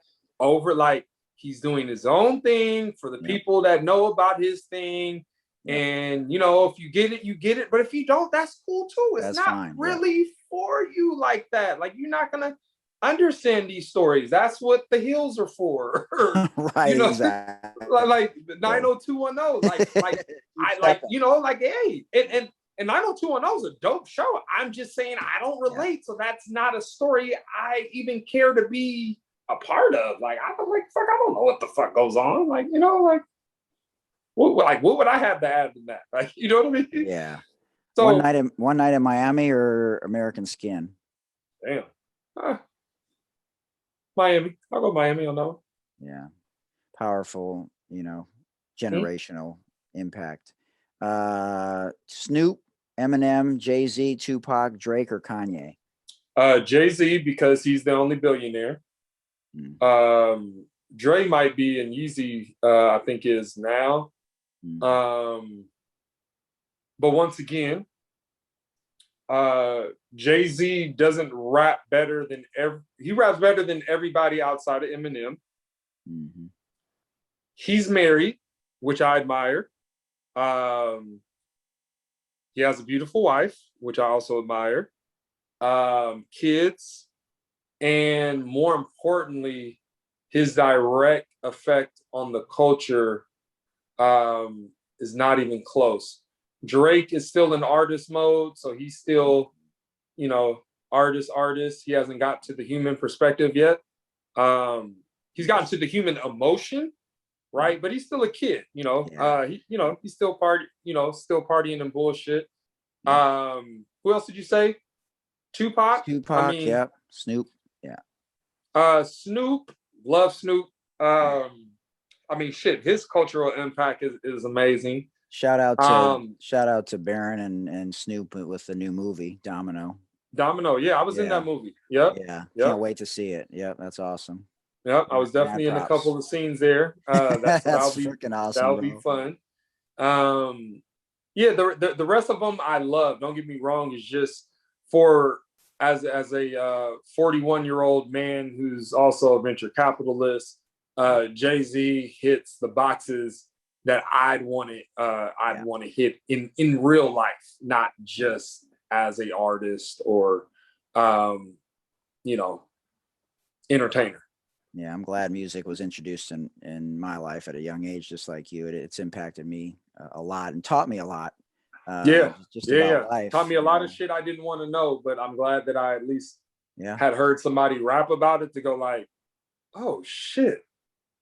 he's doing his own thing for the people that know about his thing. Yep. And, if you get it, you get it. But if you don't, that's cool too. It's not really for you like that. Like, you're not going to understand these stories. That's what the hills are for. Right. Exactly. Like 90210. Like hey. And 90210 is a dope show. I'm just saying I don't relate. So that's not a story I even care to be a part of. Like, I don't know what the fuck goes on. Like, you know, like what would I have to add in that? Like, you know what I mean? Yeah. So one night in Miami or American Skin? Damn. Miami. I'll go Miami on that one. Yeah. Powerful, you know, generational impact. Snoop, Eminem, Jay-Z, Tupac, Drake, or Kanye? Jay-Z, because he's the only billionaire. Dre might be, and Yeezy, I think, is now. But once again, Jay-Z doesn't rap better than he raps better than everybody outside of Eminem. He's married, which I admire. He has a beautiful wife, which I also admire. Kids, and more importantly, his direct effect on the culture is not even close. Drake is still in artist mode, so he's still, you know, artist. He hasn't got to the human perspective yet. He's gotten to the human emotion, right? But he's still a kid, you know. He's still partying and bullshit. Who else did you say? Tupac. Yep. Snoop. Yeah. Snoop. Love Snoop. I mean, shit. His cultural impact is amazing. Shout out to Baron and Snoop with the new movie Domino. Yeah, I was in that movie. Yep. Yeah. Can't wait to see it. Yep, that's awesome. Yep, I was definitely in a couple of scenes there. That's freaking awesome. That'll be fun. Yeah, the rest of them I love. Don't get me wrong. It's just as a 41-year-old man who's also a venture capitalist, Jay-Z hits the boxes that I'd want to hit in real life, not just as a artist or entertainer. Yeah, I'm glad music was introduced in my life at a young age, just like you. It's impacted me a lot and taught me a lot. About life. Taught me a lot of shit I didn't want to know, but I'm glad that I at least had heard somebody rap about it to go like, oh shit,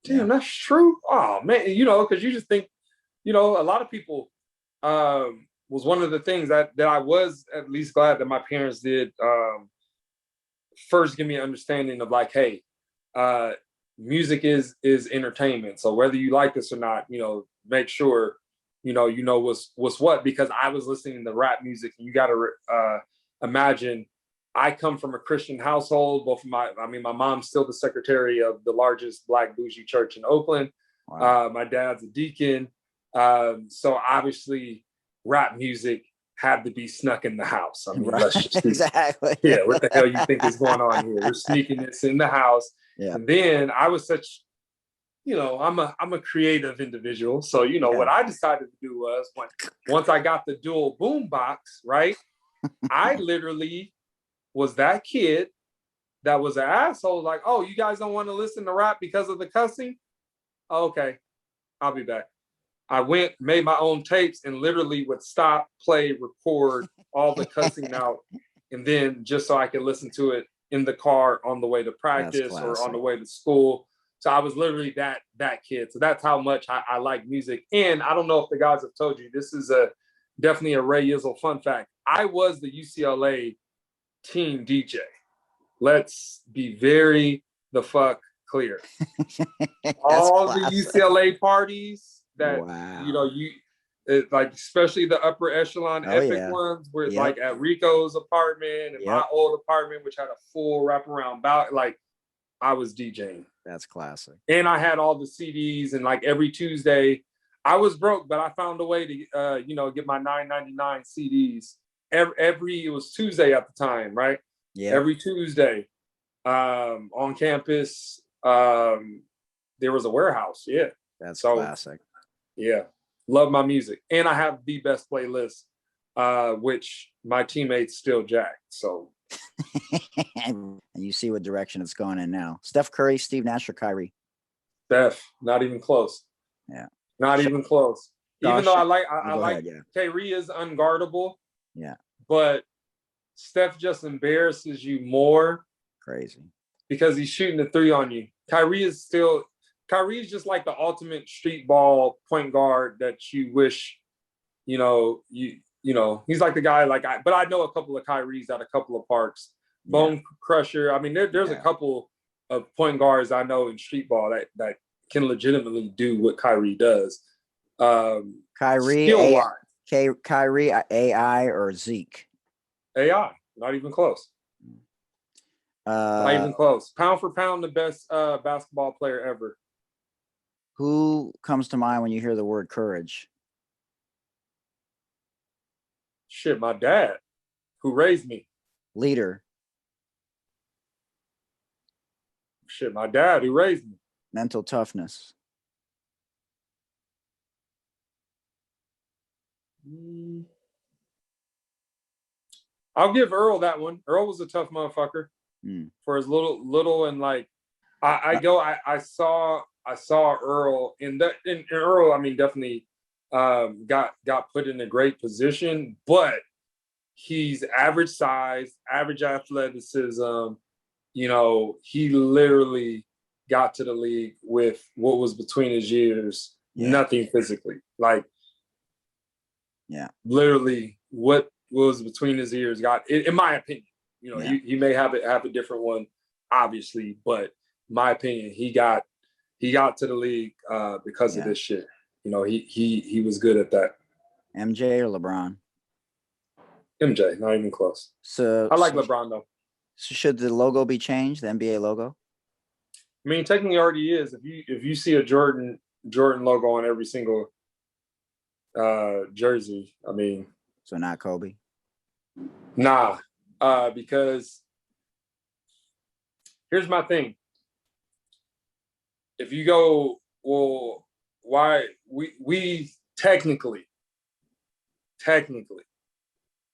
damn, that's true. Oh man, because you just think, a lot of people was one of the things that I was at least glad that my parents did first give me an understanding of like, hey, music is entertainment. So whether you like this or not, make sure you know what's what, because I was listening to rap music, and you got to imagine I come from a Christian household. My mom's still the secretary of the largest Black bougie church in Oakland. Wow. My dad's a deacon. So obviously rap music had to be snuck in the house. I mean, let's just exactly. Yeah, what the hell you think is going on here? We're sneaking this in the house. Yeah. And then I was such, I'm a creative individual. So, what I decided to do was once I got the dual boom box, right? I literally was that kid that was an asshole. Like, oh, you guys don't want to listen to rap because of the cussing? Okay, I'll be back. I went, made my own tapes, and literally would stop, play, record all the cussing out. And then just so I could listen to it in the car on the way to practice or on the way to school. So I was literally that kid. So that's how much I like music. And I don't know if the guys have told you, this is definitely a Ray Izzle fun fact. I was the UCLA team DJ. Let's be very the fuck clear. All classic. The UCLA parties that, like especially the upper echelon epic ones where it's like at Rico's apartment and my old apartment, which had a full wraparound ballot, like I was DJing. That's classic. And I had all the CDs, and like every Tuesday, I was broke, but I found a way to, get my $9.99 CDs. It was Tuesday at the time, right? Yeah. Every Tuesday, on campus, there was a warehouse. Yeah. That's classic. Yeah. Love my music. And I have the best playlist, which my teammates still jack. So. And you see what direction it's going in now. Steph Curry, Steve Nash, or Kyrie? Steph, not even close. Yeah. Not even close. Even though I like Kyrie is unguardable. Yeah. But Steph just embarrasses you more. Crazy. Because he's shooting the three on you. Kyrie is just like the ultimate street ball point guard that you wish, you know, he's like the guy but I know a couple of Kyries at a couple of parks. Bone Crusher. I mean, there's a couple of point guards I know in street ball that can legitimately do what Kyrie does. Kyrie AI or Zeke? AI, not even close. Not even close. Pound for pound, the best basketball player ever. Who comes to mind when you hear the word courage? Shit, my dad, who raised me. Leader. Shit, my dad, who raised me. Mental toughness. I'll give Earl that one. Earl was a tough motherfucker for his little and like I saw Earl and Earl, I mean, definitely got put in a great position, but he's average size, average athleticism. You know, he literally got to the league with what was between his ears, nothing physically. Like, literally what was between his ears got, in my opinion. You know, he may have a different one, obviously, but my opinion, he got to the league because of this shit. You know, he was good at that. MJ or LeBron? MJ, not even close. So I like LeBron though. So should the logo be changed? The NBA logo? I mean, technically already is. If you see a Jordan logo on every single jersey, I mean. So not Kobe? Nah, because here's my thing. If you go, well, why we technically,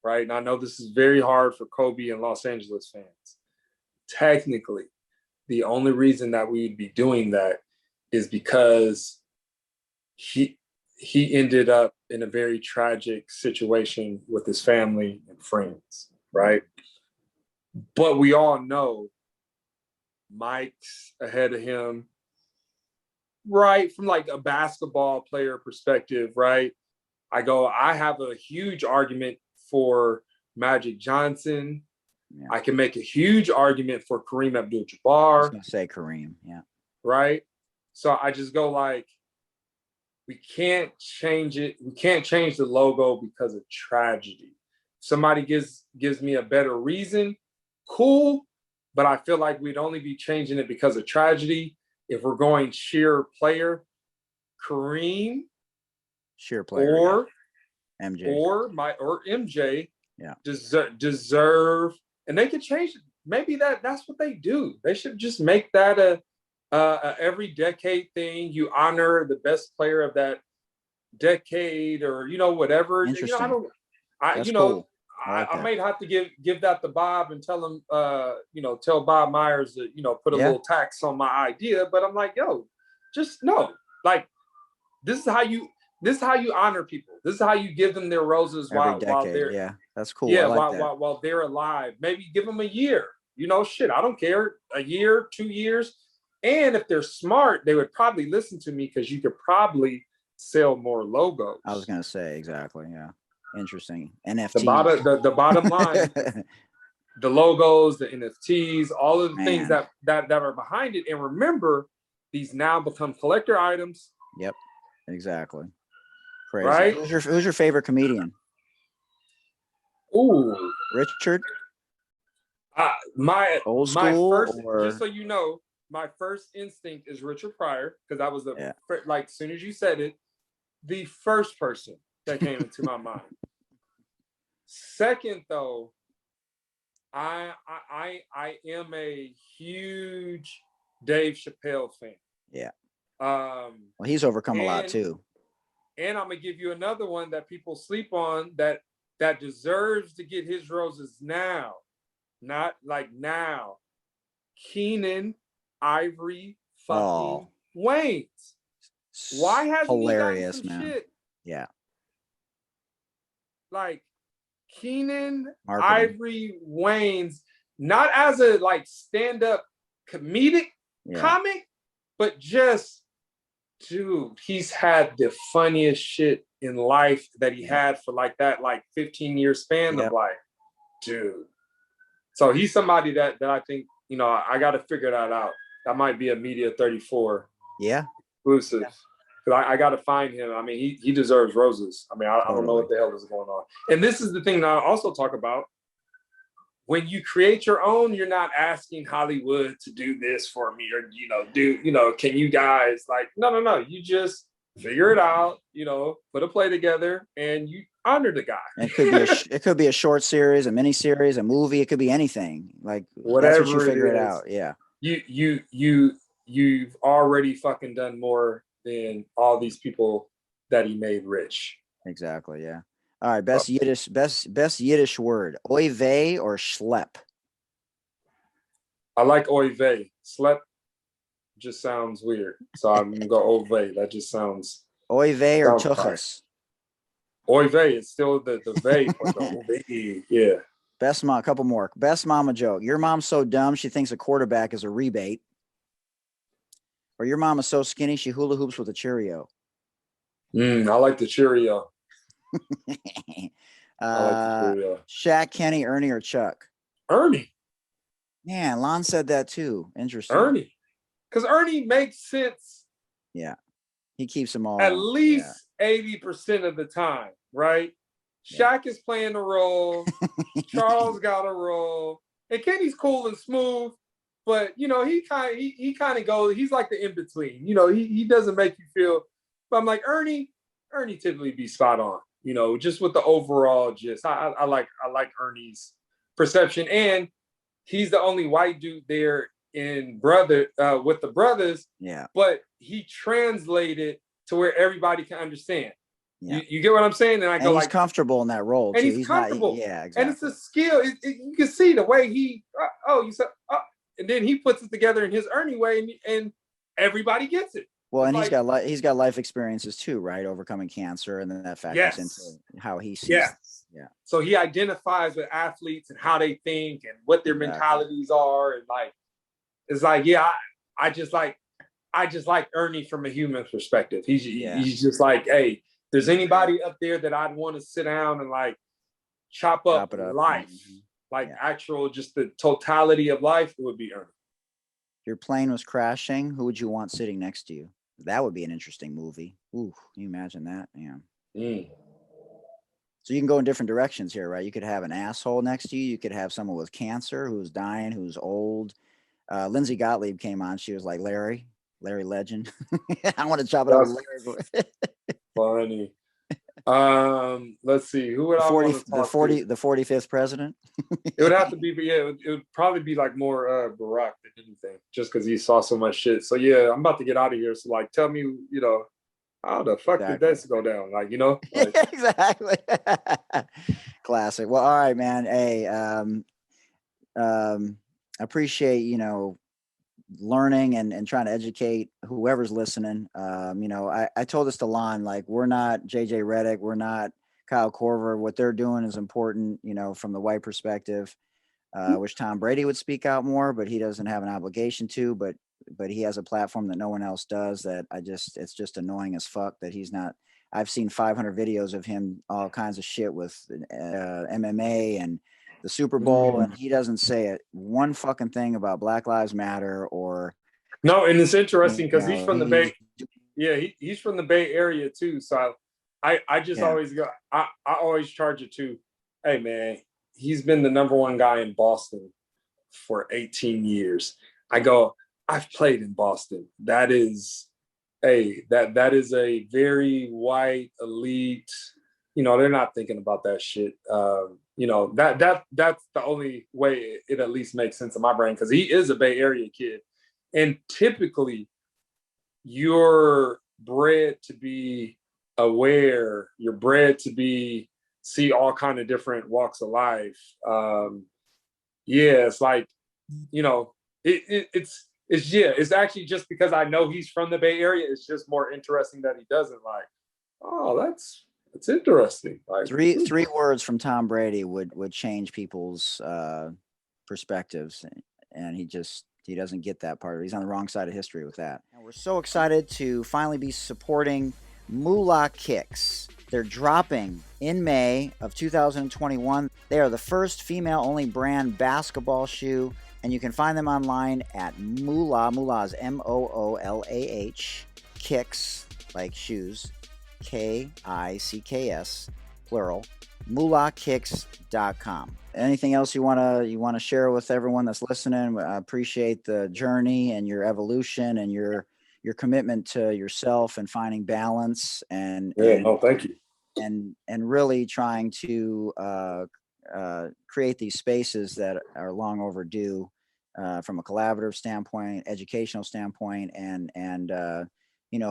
right? And I know this is very hard for Kobe and Los Angeles fans. Technically, the only reason that we would be doing that is because he ended up in a very tragic situation with his family and friends, right? But we all know Mike's ahead of him, right? From like a basketball player perspective, right? I have a huge argument for Magic Johnson. Yeah. I can make a huge argument for Kareem Abdul-Jabbar. I was going to say Kareem, yeah. Right? So I just go like, we can't change it. We can't change the logo because of tragedy. Somebody gives me a better reason, cool, but I feel like we'd only be changing it because of tragedy. If we're going sheer player, Kareem, sheer player, or MJ, or MJ, deserve, and they could change it. Maybe that's what they do. They should just make that a every decade thing. You honor the best player of that decade, or whatever. Interesting. Cool. I might have to give that to Bob and tell him, tell Bob Myers to, put a little tax on my idea. But I'm like, yo, just no. Like, this is how you honor people. This is how you give them their roses while they're. Yeah, that's cool. Yeah, like while they're alive. Maybe give them a year. Shit, I don't care. A year, 2 years. And if they're smart, they would probably listen to me because you could probably sell more logos. I was going to say, exactly. Yeah. Interesting. NFT. The bottom line, the logos, the NFTs, all of the things that are behind it. And remember, these now become collector items. Yep. Exactly. Crazy. Right? Who's your favorite comedian? Ooh. Richard? Old school? My first, or... just so you know, my first instinct is Richard Pryor, because that was like, as soon as you said it, the first person that came into my mind. Second, though, I am a huge Dave Chappelle fan. Yeah. Well, he's overcome a lot too. And I'm gonna give you another one that people sleep on that deserves to get his roses now, not like now. Keenan Ivory fucking Waynes. Why hasn't hilarious, he gotten some man? shit? Yeah. Like, Keenan Marketing. Ivory Wayans, not as a like stand-up comedic comic, but just, dude, he's had the funniest shit in life that he had for like that like 15-year span of like, dude. So he's somebody that I think, you know, I got to figure that out. That might be a Media 34 exclusive. Because I got to find him. I mean, he deserves roses. I mean, I don't know what the hell is going on. And this is the thing that I also talk about. When you create your own, you're not asking Hollywood to do this for me or, you know, can you guys like, no. You just figure it out, you know, put a play together and you honor the guy. It could be a short series, a mini series, a movie. It could be anything. Like whatever that's what you figure it out. Yeah. You've already fucking done more than all these people that he made rich. Exactly. Yeah. All right. Best Yiddish word: oy vey or schlep. I like oy vey. Schlep just sounds weird, so I'm gonna go oy vey. That just sounds oy vey or tuchus. Oy vey. It's still the vey, but the vey. Yeah. Best mom. A couple more. Best mama joke: your mom's so dumb she thinks a quarterback is a rebate. Or your mom is so skinny she hula hoops with a Cheerio. I like the Cheerio. I like the Cheerio. Shaq, Kenny, Ernie, or Chuck? Ernie. Man, Lon said that too. Interesting. Ernie. Because Ernie makes sense. Yeah. He keeps them all. At least 80% of the time, right? Shaq is playing a role. Charles got a role. And Kenny's cool and smooth. But, you know, he kind of goes, he's like the in-between. You know, he doesn't make you feel, but I'm like, Ernie typically be spot on, you know, just with the overall gist. I like Ernie's perception. And he's the only white dude there with the brothers. Yeah. But he translated to where everybody can understand. Yeah. You get what I'm saying? And he's like comfortable in that role too. And he's comfortable. Exactly. And it's a skill. You can see the way he, you said, and then he puts it together in his Ernie way, and everybody gets it. Well, and he's got life experiences too, right? Overcoming cancer, and then that factors into how he sees. Yeah. So he identifies with athletes and how they think and what their mentalities are, and like, it's like, I just like Ernie from a human perspective. He's just like, hey, there's anybody up there that I'd want to sit down and like chop up life. Like actual, just the totality of life, it would be Ernie. If your plane was crashing, who would you want sitting next to you? That would be an interesting movie. Ooh, can you imagine that? Yeah. So you can go in different directions here, right? You could have an asshole next to you. You could have someone with cancer who's dying, who's old. Lindsay Gottlieb came on. She was like, Larry Legend. I want to chop it up with Larry. Funny. Let's see. Who would I want to talk to? The 45th president? It would have to be, it would probably be like more Barack than anything, just because he saw so much shit. So yeah, I'm about to get out of here. So like, tell me, you know, how the fuck did this go down? Like, you know? Like, exactly. Classic. Well, all right, man. Hey, appreciate, you know, learning and trying to educate whoever's listening. You know, I told this to Lon, like, we're not JJ Redick, we're not Kyle Korver. What they're doing is important, you know, from the white perspective. I wish Tom Brady would speak out more, but he doesn't have an obligation to, but he has a platform that no one else does. That it's just annoying as fuck that he's not. I've seen 500 videos of him, all kinds of shit with MMA and the Super Bowl, and he doesn't say one fucking thing about Black Lives Matter or. No, and it's interesting because he's from the Bay. Yeah, he's from the Bay Area too. So I just always go. I always charge it to, hey man, he's been the number one guy in Boston for 18 years. I go, I've played in Boston. That is that is a very white elite. You know, they're not thinking about that shit. You know, that's the only way it at least makes sense in my brain, because he is a Bay Area kid. And typically you're bred to be aware, you're bred to see all kind of different walks of life. It's like, you know, it's actually just because I know he's from the Bay Area, it's just more interesting that he doesn't like, oh, that's It's interesting. Like Three words from Tom Brady would change people's perspectives, and he doesn't get that part. He's on the wrong side of history with that. And we're so excited to finally be supporting Moolah Kicks. They're dropping in May of 2021. They are the first female-only brand basketball shoe, and you can find them online at Moolah. Moolah is Moolah, Kicks, like shoes, Kicks, plural, moolahkicks.com. Anything else you want to share with everyone that's listening? I appreciate the journey and your evolution and your commitment to yourself and finding balance and thank you. And really trying to create these spaces that are long overdue from a collaborative standpoint, educational standpoint, and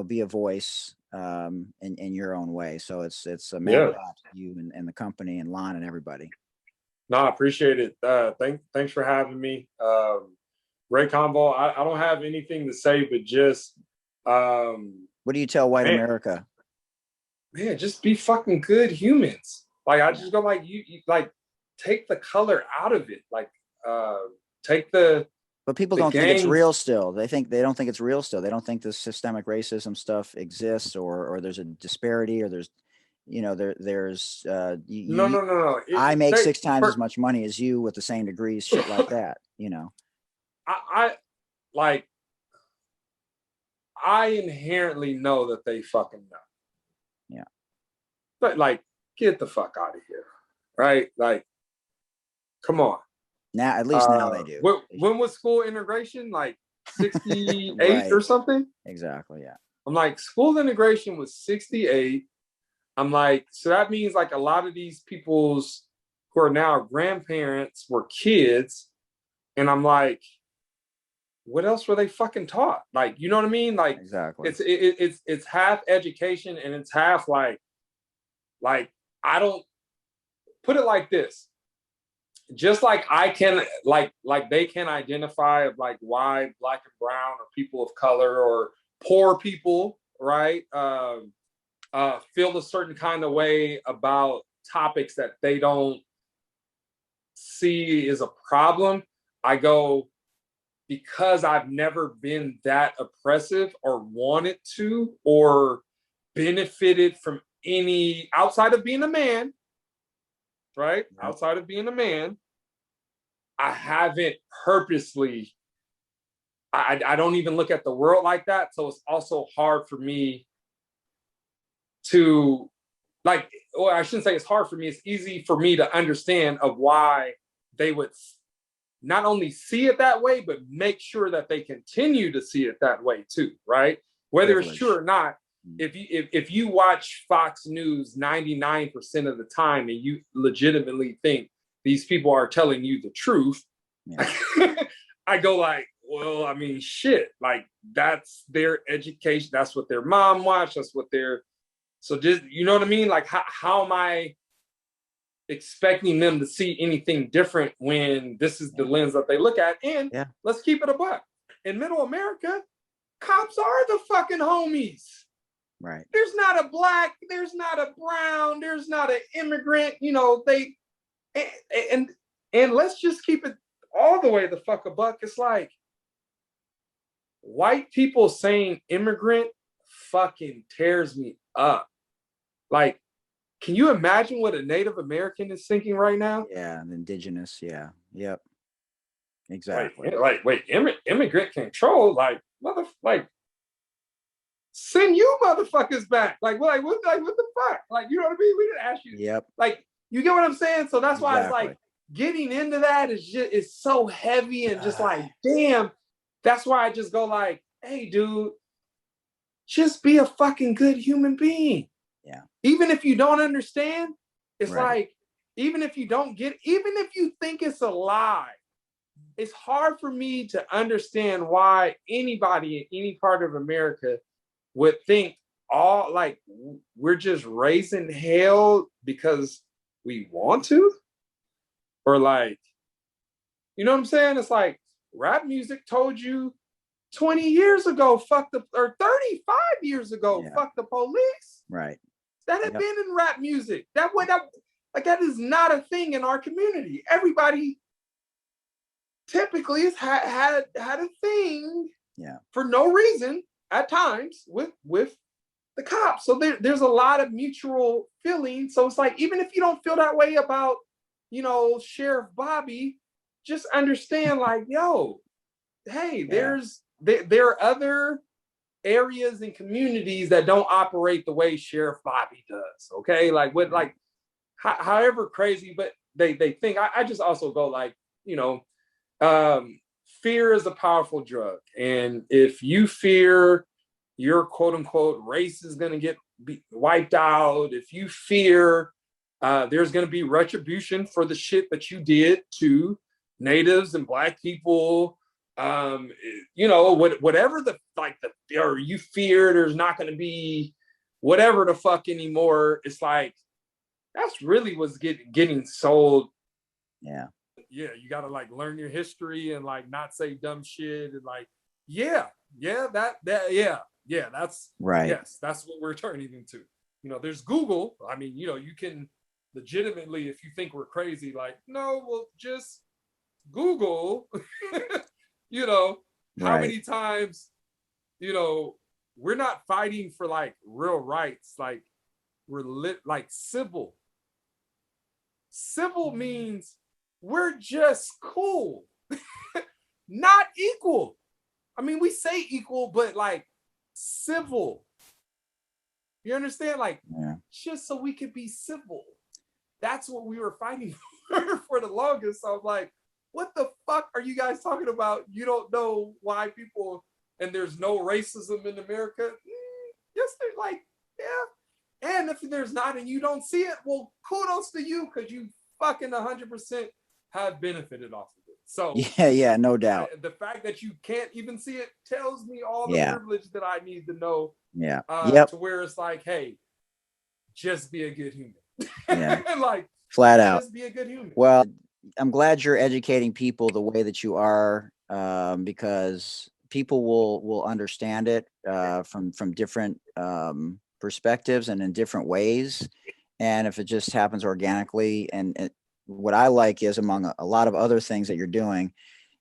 be a voice in your own way. So it's a mad props to you and the company and Lon and everybody. No, I appreciate it. Thanks for having me. Great convo. I don't have anything to say, but just what do you tell white America? Man, just be fucking good humans. Like I just go like you like take the color out of it. Like take the But people don't think it's real still. They don't think it's real still. They don't think this systemic racism stuff exists or there's a disparity or there's there's no. I make 6 times as much money as you with the same degrees, shit like that, I inherently know that they fucking know. Yeah. But like, get the fuck out of here. Right? Like, come on. Now, at least now they do. When was school integration? Like 68 right. or something? Exactly, yeah. I'm like, school integration was 68. I'm like, so that means like a lot of these people's who are now grandparents were kids. And I'm like, what else were they fucking taught? Like, you know what I mean? Like, exactly. It's half education and it's half like I don't put it like this. Just like I can, like they can identify of like why Black and brown or people of color or poor people, right? Feel a certain kind of way about topics that they don't see as a problem. I go, because I've never been that oppressive or wanted to or benefited from any outside of being a man, right? Yep. Outside of being a man, I haven't purposely, I don't even look at the world like that. So it's also hard for me to like, or I shouldn't say it's hard for me. It's easy for me to understand of why they would not only see it that way, but make sure that they continue to see it that way too, right? Whether it's true or not, if you watch Fox News 99% of the time and you legitimately think these people are telling you the truth, yeah. I go like, well, I mean, shit, like that's their education. That's what their mom watched. That's what so just, you know what I mean? Like how am I expecting them to see anything different when this is the lens that they look at? And let's keep it a buck. In middle America, cops are the fucking homies. Right. There's not a black, there's not a brown, there's not an immigrant, and let's just keep it all the way the fuck a buck. It's like white people saying immigrant fucking tears me up. Like, can you imagine what a Native American is thinking right now? Yeah, an indigenous. Yeah. Yep. Exactly. Wait, immigrant control, send you motherfuckers back. What the fuck? Like, you know what I mean? We didn't ask you. Yep. Like, you get what I'm saying? So that's why it's like getting into that is so heavy and just like, damn. That's why I just go like, hey, dude, just be a fucking good human being. Yeah. Even if you don't understand, it's like, even if you don't get, even if you think it's a lie, it's hard for me to understand why anybody in any part of America would think we're just raising hell because we want to, or like, you know what I'm saying? It's like rap music told you 20 years ago, or 35 years ago, fuck the police. Right. that have been in rap music. That is not a thing in our community. Everybody typically has had a thing for no reason at times with the cops. So there's a lot of mutual feeling. So it's like, even if you don't feel that way about, Sheriff Bobby, just understand, like, yo, hey, there are other areas and communities that don't operate the way Sheriff Bobby does. Okay. Like, however crazy, but they think, I just also go like, fear is a powerful drug. And if you fear your quote unquote race is going to be wiped out, if you fear there's going to be retribution for the shit that you did to natives and black people, whatever or you fear there's not going to be whatever the fuck anymore. It's like, that's really what's getting sold. Yeah, you got to like learn your history and like not say dumb shit and like, that's right. Yes, that's what we're turning into. There's Google. I mean, you can legitimately, if you think we're crazy, like, no, well, just Google, how many times, we're not fighting for like real rights. Like, we're like civil. Civil means we're just cool, not equal. I mean, we say equal, but like civil. You understand? Like, just so we could be civil. That's what we were fighting for the longest. So I'm like, what the fuck are you guys talking about? You don't know why people, and there's no racism in America? Yes, they're like, yeah. And if there's not and you don't see it, well, kudos to you, because you fucking 100% have benefited off of it. So yeah, no doubt. The fact that you can't even see it tells me all the privilege that I need to know. Yeah. To where it's like, hey, just be a good human. Like, flat out. Just be a good human. Well, I'm glad you're educating people the way that you are, because people will understand it from different perspectives and in different ways. And if it just happens organically, and what I like is, among a lot of other things that you're doing,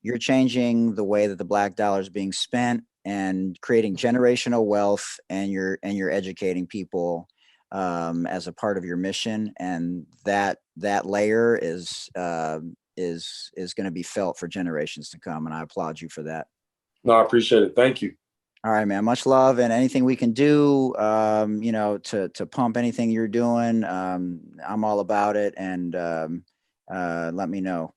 you're changing the way that the black dollar is being spent and creating generational wealth, and you're educating people as a part of your mission, and that layer is going to be felt for generations to come, and I applaud you for that. No, I appreciate it. Thank you. All right, man. Much love, and anything we can do, to pump anything you're doing, I'm all about it, and let me know.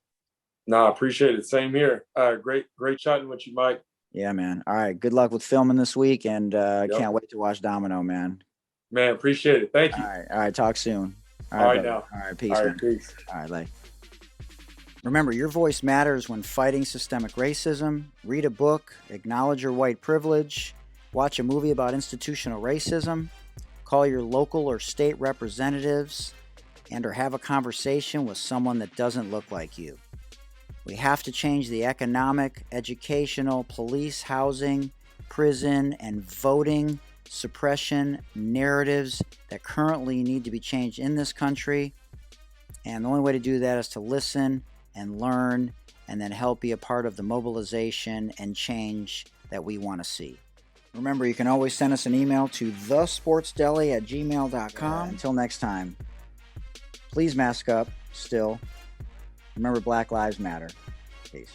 No, I appreciate it. Same here. Great chatting with you, Mike. Yeah, man. All right. Good luck with filming this week, and can't wait to watch Domino, man. Man, appreciate it. Thank you. All right. Talk soon. All right, now. All right. Peace, man. Peace. All right, like. Remember, your voice matters when fighting systemic racism. Read a book, acknowledge your white privilege, watch a movie about institutional racism, call your local or state representatives, or have a conversation with someone that doesn't look like you. We have to change the economic, educational, police, housing, prison, and voting suppression narratives that currently need to be changed in this country. And the only way to do that is to listen and learn, and then help be a part of the mobilization and change that we want to see. Remember, you can always send us an email to thesportsdeli@gmail.com. Until next time, please mask up still. Remember, Black Lives Matter. Peace.